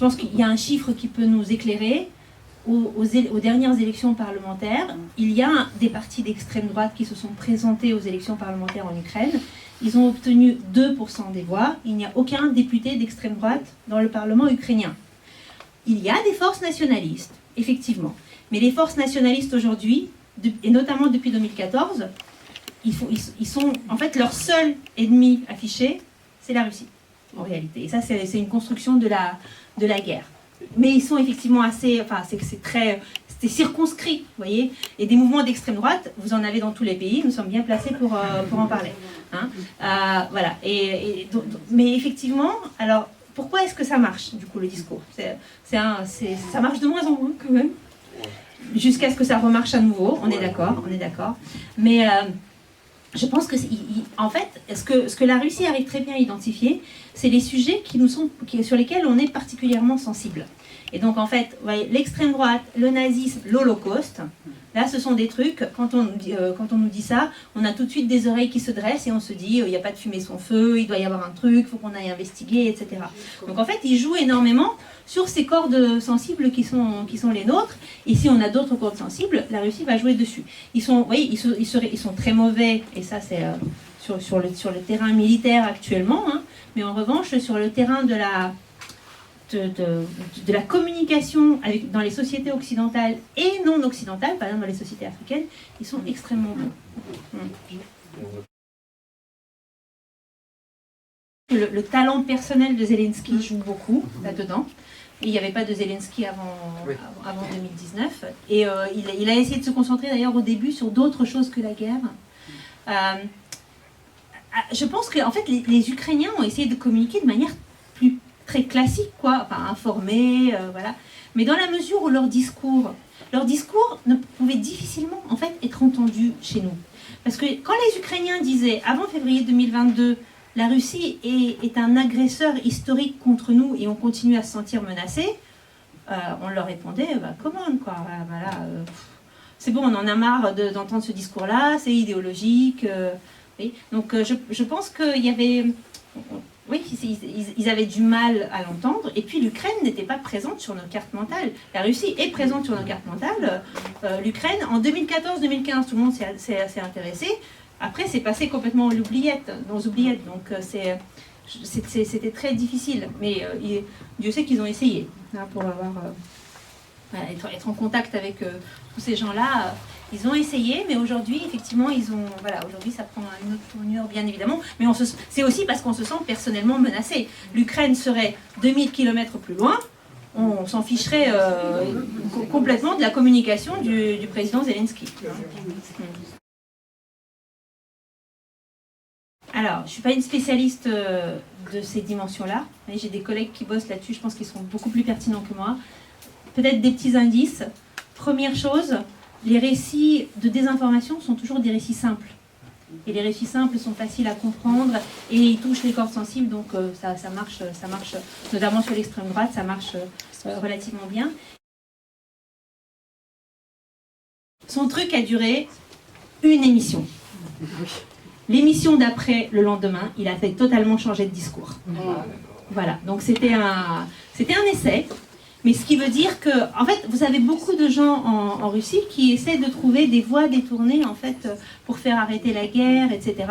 A: pense qu'il y a un chiffre qui peut nous éclairer. Aux dernières élections parlementaires, il y a des partis d'extrême droite qui se sont présentés aux élections parlementaires en Ukraine. Ils ont obtenu 2% des voix. Il n'y a aucun député d'extrême droite dans le Parlement ukrainien. Il y a des forces nationalistes, effectivement. Mais les forces nationalistes aujourd'hui, et notamment depuis 2014, ils sont, en fait, leur seul ennemi affiché, c'est la Russie, en réalité. Et ça, c'est une construction de la guerre. Mais ils sont effectivement assez, enfin, c'est circonscrit, vous voyez. Et des mouvements d'extrême droite, vous en avez dans tous les pays. Nous sommes bien placés pour en parler. Hein. Voilà. Mais effectivement, alors pourquoi est-ce que ça marche, du coup, le discours? Ça marche de moins en moins quand même, jusqu'à ce que ça remarche à nouveau. On est d'accord. Mais je pense que, en fait, ce que la Russie arrive très bien à identifier, c'est les sujets sur lesquels on est particulièrement sensible. Et donc, en fait, vous voyez, l'extrême droite, le nazisme, l'Holocauste, là, ce sont des trucs, quand on nous dit ça, on a tout de suite des oreilles qui se dressent et on se dit, il n'y a pas de fumée sans feu, il doit y avoir un truc, il faut qu'on aille investiguer, etc. Donc, en fait, ils jouent énormément sur ces cordes sensibles qui sont les nôtres. Et si on a d'autres cordes sensibles, la Russie va jouer dessus. Ils sont très mauvais, et ça, c'est sur le terrain militaire actuellement, hein, mais en revanche, sur le terrain de la communication dans les sociétés occidentales et non occidentales, par exemple dans les sociétés africaines, ils sont extrêmement bons. Le talent personnel de Zelensky joue beaucoup là-dedans. Il n'y avait pas de Zelensky avant 2019. Et il a essayé de se concentrer d'ailleurs au début sur d'autres choses que la guerre. Je pense qu'en fait, les Ukrainiens ont essayé de communiquer de manière très classique, quoi, enfin informé, voilà. Mais dans la mesure où leur discours ne pouvait difficilement en fait être entendu chez nous, parce que quand les Ukrainiens disaient avant février 2022, la Russie est un agresseur historique contre nous et on continue à se sentir menacé, on leur répondait, come on, quoi, voilà, c'est bon, on en a marre d'entendre ce discours-là, c'est idéologique. Oui. Donc je pense qu'il y avait. Oui, ils avaient du mal à l'entendre. Et puis l'Ukraine n'était pas présente sur nos cartes mentales. La Russie est présente sur nos cartes mentales. L'Ukraine, en 2014-2015, tout le monde s'est intéressé. Après, c'est passé complètement aux oubliettes. Donc c'était très difficile. Mais Dieu sait qu'ils ont essayé, hein, pour être en contact avec tous ces gens-là. Ils ont essayé, mais aujourd'hui, effectivement, aujourd'hui, ça prend une autre tournure, bien évidemment. Mais c'est aussi parce qu'on se sent personnellement menacé. L'Ukraine serait 2000 km plus loin, on s'en ficherait complètement de la communication du président Zelensky. Alors, je ne suis pas une spécialiste de ces dimensions-là. J'ai des collègues qui bossent là-dessus, je pense qu'ils sont beaucoup plus pertinents que moi. Peut-être des petits indices. Première chose, les récits de désinformation sont toujours des récits simples. Et les récits simples sont faciles à comprendre et ils touchent les cordes sensibles, donc ça marche, notamment sur l'extrême droite, ça marche relativement bien. Son truc a duré une émission. L'émission d'après, le lendemain, il a fait totalement changer de discours. Voilà, donc c'était un essai. Mais ce qui veut dire que, en fait, vous avez beaucoup de gens en Russie qui essaient de trouver des voies détournées, en fait, pour faire arrêter la guerre, etc.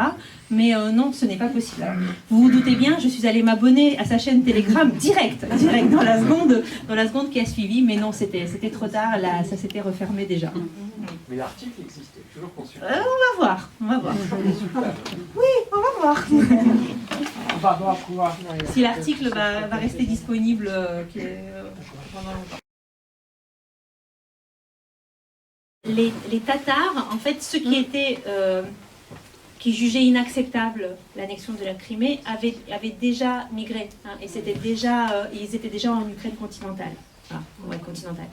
A: Mais non, ce n'est pas possible. Vous vous doutez bien, je suis allée m'abonner à sa chaîne Telegram direct dans la seconde qui a suivi. Mais non, c'était trop tard, là, ça s'était refermé déjà.
C: Mais l'article existait, toujours consulté.
A: On va voir. Oui, on va voir.
C: On va pouvoir.
A: Si l'article va rester disponible pendant longtemps. Les Tatars, en fait, ceux qui jugeaient inacceptable l'annexion de la Crimée avaient déjà migré, hein, et ils étaient déjà en Ukraine continentale. Continentale.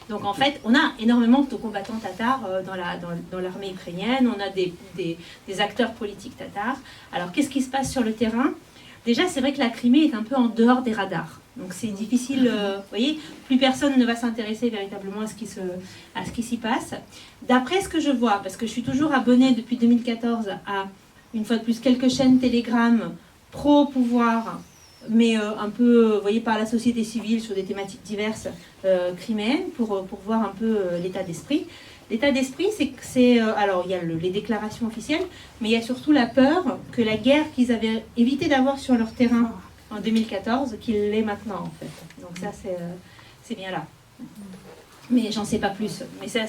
A: Donc en fait, on a énormément de combattants tatars dans l'armée ukrainienne, on a des acteurs politiques tatars. Alors qu'est-ce qui se passe sur le terrain? Déjà, c'est vrai que la Crimée est un peu en dehors des radars. Donc c'est difficile, vous voyez, plus personne ne va s'intéresser véritablement à ce qui s'y passe. D'après ce que je vois, parce que je suis toujours abonnée depuis 2014 à, une fois de plus, quelques chaînes Telegram pro-pouvoir mais un peu, vous voyez, par la société civile sur des thématiques diverses criméennes pour voir un peu l'état d'esprit. L'état d'esprit, alors il y a les déclarations officielles, mais il y a surtout la peur que la guerre qu'ils avaient évité d'avoir sur leur terrain en 2014, qu'il l'est maintenant en fait. Donc ça, c'est bien là. Mais j'en sais pas plus. Mais c'est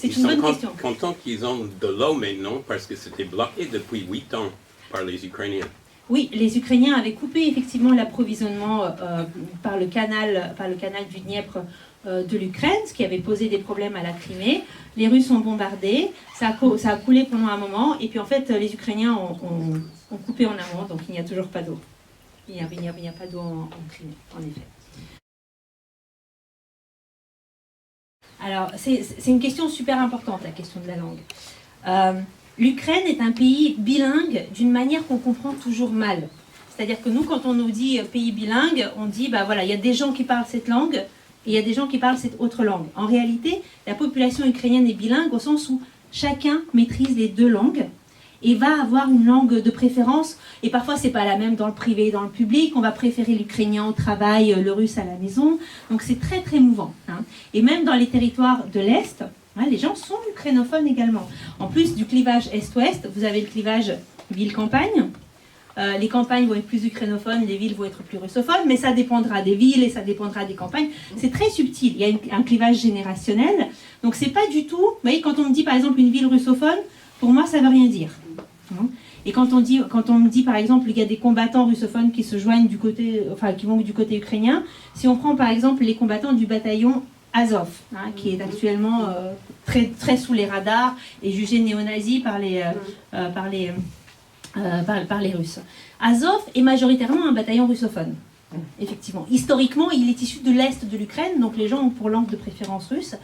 A: une bonne question.
B: Ils sont contents qu'ils ont de l'eau maintenant parce que c'était bloqué depuis 8 ans par les Ukrainiens.
A: Oui, les Ukrainiens avaient coupé effectivement l'approvisionnement par le canal du Dniepr de l'Ukraine, ce qui avait posé des problèmes à la Crimée. Les Russes ont bombardé, ça a coulé pendant un moment, et puis en fait les Ukrainiens ont coupé en amont, donc il n'y a toujours pas d'eau. Il n'y a pas d'eau en Crimée, en effet. Alors, c'est une question super importante, la question de la langue. L'Ukraine est un pays bilingue d'une manière qu'on comprend toujours mal. C'est-à-dire que nous, quand on nous dit pays bilingue, on dit, bah voilà, il y a des gens qui parlent cette langue et il y a des gens qui parlent cette autre langue. En réalité, la population ukrainienne est bilingue au sens où chacun maîtrise les deux langues et va avoir une langue de préférence. Et parfois, c'est pas la même dans le privé et dans le public. On va préférer l'ukrainien au travail, le russe à la maison. Donc c'est très, très mouvant. Hein. Et même dans les territoires de l'Est, hein, les gens sont ukrainophones également. En plus du clivage Est-Ouest, vous avez le clivage ville-campagne. Les campagnes vont être plus ukrainophones, les villes vont être plus russophones, mais ça dépendra des villes et ça dépendra des campagnes. C'est très subtil, il y a un clivage générationnel. Donc c'est pas du tout, vous voyez, quand on me dit par exemple une ville russophone, pour moi ça veut rien dire. Et quand on me dit par exemple il y a des combattants russophones qui se joignent du côté, enfin qui vont du côté ukrainien, si on prend par exemple les combattants du bataillon Azov, hein, qui est actuellement très, très sous les radars et jugé néo-nazi par les Russes. Azov est majoritairement un bataillon russophone. Effectivement. Historiquement, il est issu de l'Est de l'Ukraine, donc les gens ont pour langue de préférence russe.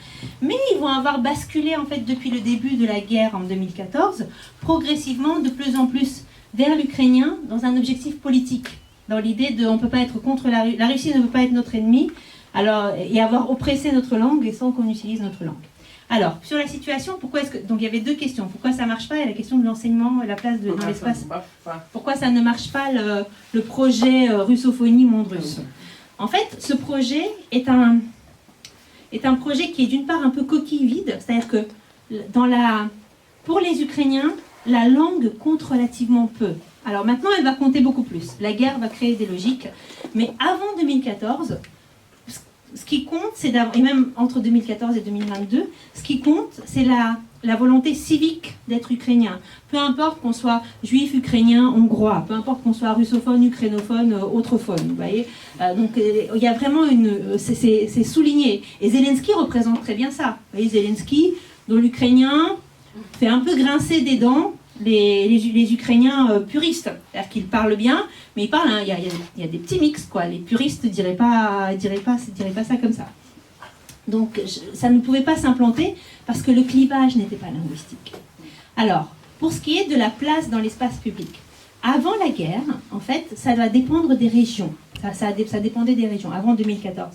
A: Mais ils vont avoir basculé, en fait, depuis le début de la guerre en 2014, progressivement, de plus en plus vers l'ukrainien, dans un objectif politique. Dans l'idée de, on ne peut pas être contre la Russie. La Russie ne peut pas être notre ennemi, alors, et avoir oppressé notre langue, et sans qu'on utilise notre langue. Alors, sur la situation, pourquoi est-ce que... Donc, il y avait deux questions. Pourquoi ça ne marche pas? Et la question de l'enseignement, la place dans l'espace. Pourquoi ça ne marche pas, le projet Russophonie Monde Russe? En fait, ce projet est un projet qui est d'une part un peu coquille vide. C'est-à-dire que pour les Ukrainiens, la langue compte relativement peu. Alors maintenant, elle va compter beaucoup plus. La guerre va créer des logiques. Mais avant 2014... Ce qui compte, c'est d'avoir, et même entre 2014 et 2022, ce qui compte, c'est la volonté civique d'être ukrainien. Peu importe qu'on soit juif, ukrainien, hongrois, peu importe qu'on soit russophone, ukrainophone, autrophone, vous voyez. Donc il y a vraiment c'est souligné. Et Zelensky représente très bien ça. Vous voyez, Zelensky, dont l'ukrainien fait un peu grincer des dents les Ukrainiens puristes. C'est-à-dire qu'ils parlent bien, mais ils parlent, hein, il y a des petits mix, quoi. Les puristes ne diraient pas ça comme ça. Donc ça ne pouvait pas s'implanter parce que le clivage n'était pas linguistique. Alors, pour ce qui est de la place dans l'espace public, avant la guerre, en fait, ça va dépendre des régions. Ça dépendait des régions, avant 2014.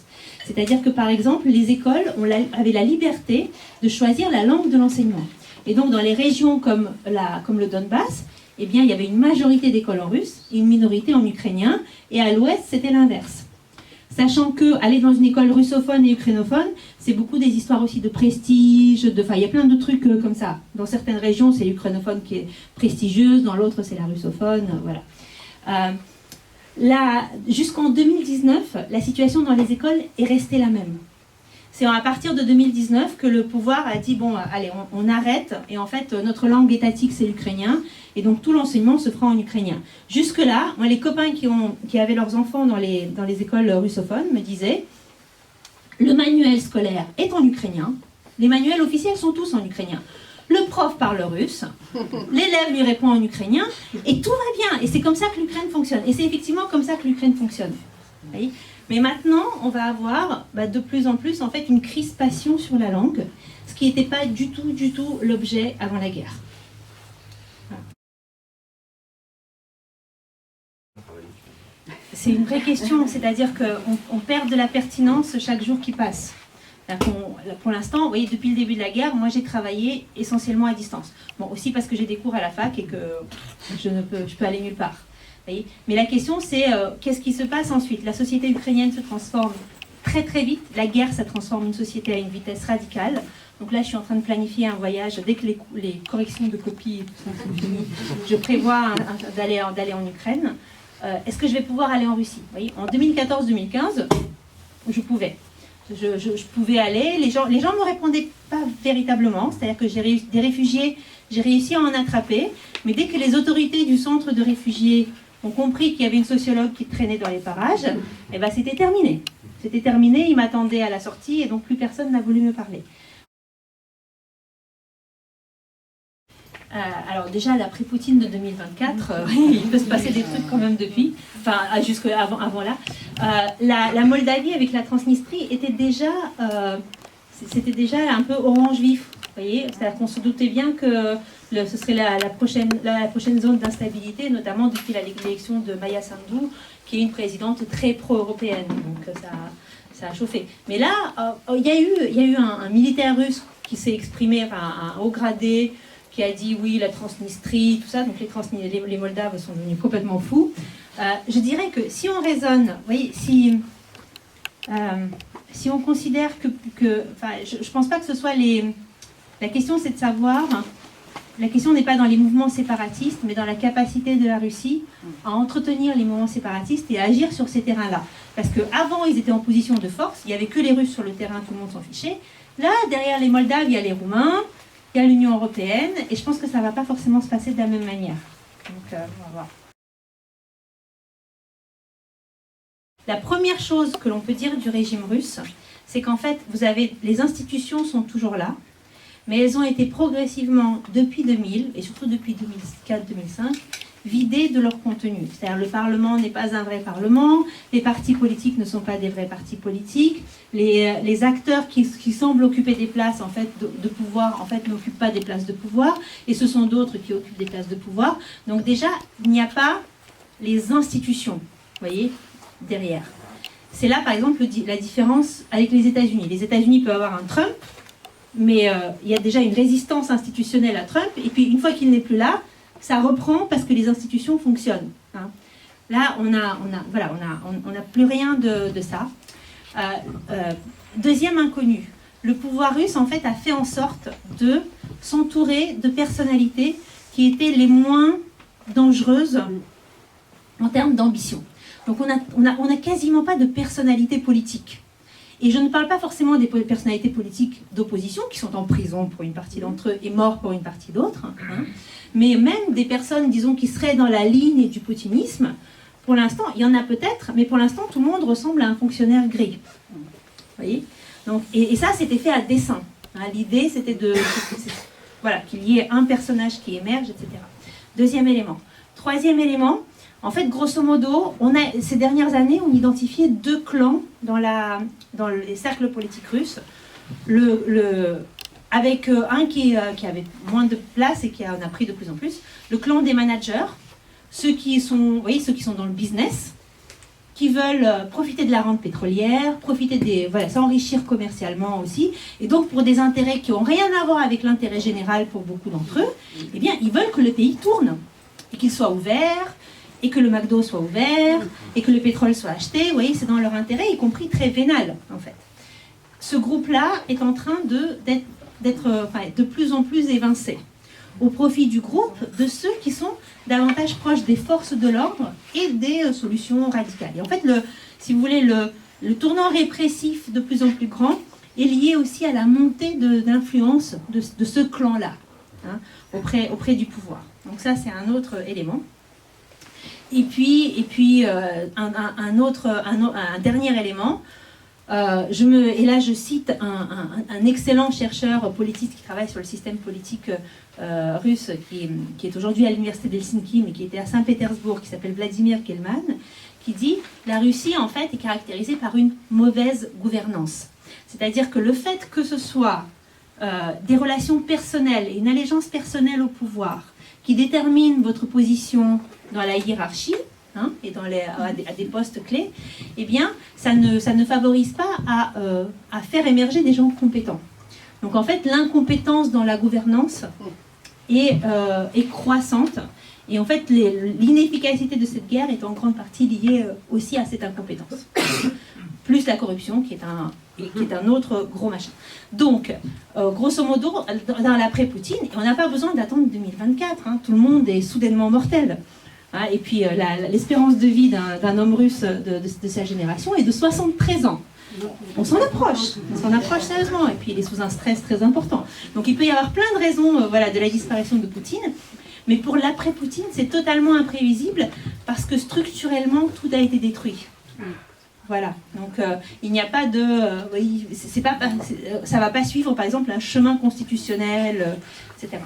A: C'est-à-dire que, par exemple, les écoles avaient la liberté de choisir la langue de l'enseignement. Et donc, dans les régions comme le Donbass, eh bien, il y avait une majorité d'écoles en russe et une minorité en ukrainien. Et à l'ouest, c'était l'inverse. Sachant qu'aller dans une école russophone et ukrainophone, c'est beaucoup des histoires aussi de prestige, il y a plein de trucs comme ça. Dans certaines régions, c'est l'ukrainophone qui est prestigieuse, dans l'autre, c'est la russophone, voilà. Jusqu'en 2019, la situation dans les écoles est restée la même. C'est à partir de 2019 que le pouvoir a dit, bon, allez, on arrête, et en fait, notre langue étatique, c'est l'ukrainien, et donc tout l'enseignement se fera en ukrainien. Jusque-là, moi, les copains qui avaient leurs enfants dans les écoles russophones me disaient, le manuel scolaire est en ukrainien, les manuels officiels sont tous en ukrainien. Le prof parle russe, l'élève lui répond en ukrainien, et tout va bien, et c'est comme ça que l'Ukraine fonctionne. Et c'est effectivement comme ça que l'Ukraine fonctionne. Vous voyez ? Mais maintenant, on va avoir de plus en plus en fait une crispation sur la langue, ce qui n'était pas du tout l'objet avant la guerre. Voilà. C'est une vraie question, c'est-à-dire qu'on perd de la pertinence chaque jour qui passe. Pour l'instant, vous voyez, depuis le début de la guerre, moi j'ai travaillé essentiellement à distance. Bon, aussi parce que j'ai des cours à la fac et que je peux aller nulle part. voyez. Mais la question, c'est qu'est-ce qui se passe ensuite? La société ukrainienne se transforme très très vite. La guerre, ça transforme une société à une vitesse radicale. Donc là, je suis en train de planifier un voyage. Dès que les corrections de copies sont finies, je prévois d'aller en Ukraine. Est-ce que je vais pouvoir aller en Russie? Vous voyez, en 2014-2015, je pouvais. Je pouvais aller. Les gens me répondaient pas véritablement. C'est-à-dire que des réfugiés, j'ai réussi à en attraper. Mais dès que les autorités du centre de réfugiés ont compris qu'il y avait une sociologue qui traînait dans les parages, eh ben, c'était terminé. C'était terminé, ils m'attendaient à la sortie et donc plus personne n'a voulu me parler. Alors déjà, l'après-Poutine de 2024, il peut se passer des trucs quand même depuis, enfin avant là. La Moldavie avec la Transnistrie était déjà, c'était déjà un peu orange vif, vous voyez. C'est-à-dire qu'on se doutait bien que ce serait la prochaine zone d'instabilité, notamment depuis l'élection de Maya Sandu, qui est une présidente très pro-européenne, donc ça a chauffé. Mais là, il y a eu un militaire russe qui s'est exprimé, enfin un haut gradé, qui a dit oui, la Transnistrie, tout ça, donc les Moldaves sont devenus complètement fous. Je dirais que si on raisonne, vous voyez, si on considère je ne pense pas que ce soit la question, c'est de savoir, la question n'est pas dans les mouvements séparatistes, mais dans la capacité de la Russie à entretenir les mouvements séparatistes et à agir sur ces terrains-là. Parce qu'avant, ils étaient en position de force, il n'y avait que les Russes sur le terrain, tout le monde s'en fichait. Là, derrière les Moldaves, il y a les Roumains, il y a l'Union européenne, et je pense que ça ne va pas forcément se passer de la même manière. Donc, on va voir. La première chose que l'on peut dire du régime russe, c'est qu'en fait, les institutions sont toujours là, mais elles ont été progressivement, depuis 2000, et surtout depuis 2004-2005, vidées de leur contenu. C'est-à-dire le Parlement n'est pas un vrai Parlement, les partis politiques ne sont pas des vrais partis politiques, les acteurs qui semblent occuper des places en fait, de pouvoir, en fait, n'occupent pas des places de pouvoir, et ce sont d'autres qui occupent des places de pouvoir. Donc déjà, il n'y a pas les institutions, vous voyez, derrière. C'est là, par exemple, la différence avec les États-Unis. Les États-Unis peuvent avoir un Trump, mais il y a déjà une résistance institutionnelle à Trump, et puis une fois qu'il n'est plus là, ça reprend parce que les institutions fonctionnent. Hein. Là, on n'a plus rien de ça. Deuxième inconnu, le pouvoir russe en fait a fait en sorte de s'entourer de personnalités qui étaient les moins dangereuses en termes d'ambition. Donc on a quasiment pas de personnalité politique. Et je ne parle pas forcément des personnalités politiques d'opposition qui sont en prison pour une partie d'entre eux et morts pour une partie d'autres, hein, mais même des personnes, disons, qui seraient dans la ligne du poutinisme. Pour l'instant, il y en a peut-être, mais pour l'instant, tout le monde ressemble à un fonctionnaire gris. Vous voyez ? Donc, et ça, c'était fait à dessein. Hein, l'idée, c'était voilà, qu'il y ait un personnage qui émerge, etc. Deuxième élément. Troisième élément, en fait, grosso modo, ces dernières années, on identifiait deux clans dans les cercles politiques russes. Avec un qui avait moins de place et qui en a pris de plus en plus. Le clan des managers, ceux qui sont dans le business, qui veulent profiter de la rente pétrolière, s'enrichir commercialement aussi, et donc pour des intérêts qui n'ont rien à voir avec l'intérêt général pour beaucoup d'entre eux, eh bien, ils veulent que le pays tourne, et qu'il soit ouvert, et que le McDo soit ouvert, et que le pétrole soit acheté. Vous voyez, c'est dans leur intérêt, y compris très vénal, en fait. Ce groupe-là est en train d'être de plus en plus évincé, au profit du groupe de ceux qui sont davantage proches des forces de l'ordre et des solutions radicales. Et en fait, si vous voulez, le tournant répressif de plus en plus grand est lié aussi à la montée d'influence de ce clan-là, hein, auprès du pouvoir. Donc ça, c'est un autre élément. Et puis un dernier élément. Et là, je cite un excellent chercheur politiste qui travaille sur le système politique russe, qui est aujourd'hui à l'université d'Helsinki, mais qui était à Saint-Pétersbourg, qui s'appelle Vladimir Kelman, qui dit « La Russie, en fait, est caractérisée par une mauvaise gouvernance ». C'est-à-dire que le fait que ce soit des relations personnelles et une allégeance personnelle au pouvoir qui déterminent votre position dans la hiérarchie, hein, et à des postes clés, eh bien, ça ne favorise pas à faire émerger des gens compétents. Donc en fait, l'incompétence dans la gouvernance est croissante, Et en fait, l'inefficacité de cette guerre est en grande partie liée aussi à cette incompétence. Plus la corruption, qui est un autre gros machin. Donc, grosso modo, dans l'après-Poutine, on n'a pas besoin d'attendre 2024. Hein, tout le monde est soudainement mortel. Hein, et puis, l'espérance de vie d'un homme russe de sa génération est de 73 ans. On s'en approche sérieusement. Et puis, il est sous un stress très important. Donc, il peut y avoir plein de raisons de la disparition de Poutine. Mais pour l'après-Poutine, c'est totalement imprévisible parce que structurellement, tout a été détruit. Voilà, donc il n'y a pas de... ça ne va pas suivre, par exemple, un chemin constitutionnel, etc.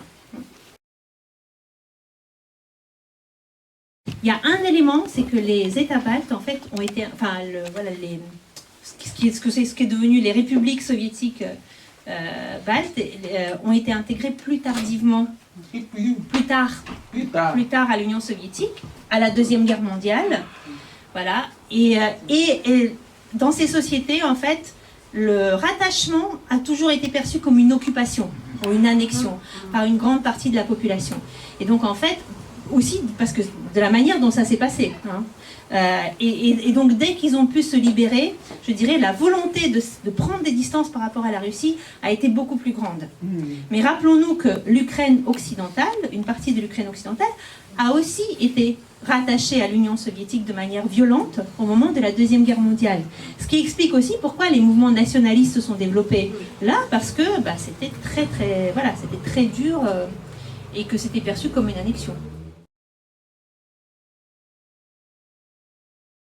A: Il y a un élément, c'est que les États baltes, en fait, ont été... Enfin, ce qui est devenu les républiques soviétiques baltes, ont été intégrées plus tardivement, plus tard à l'Union soviétique, à la Deuxième Guerre mondiale. Voilà, et dans ces sociétés, en fait, le rattachement a toujours été perçu comme une occupation, ou une annexion, par une grande partie de la population. Et donc, en fait, aussi, parce que de la manière dont ça s'est passé, hein, et donc, dès qu'ils ont pu se libérer, je dirais, la volonté de prendre des distances par rapport à la Russie a été beaucoup plus grande. Mais rappelons-nous que l'Ukraine occidentale, une partie de l'Ukraine occidentale, a aussi été rattachée à l'Union soviétique de manière violente au moment de la Deuxième Guerre mondiale. Ce qui explique aussi pourquoi les mouvements nationalistes se sont développés là, parce que c'était très dur et que c'était perçu comme une annexion.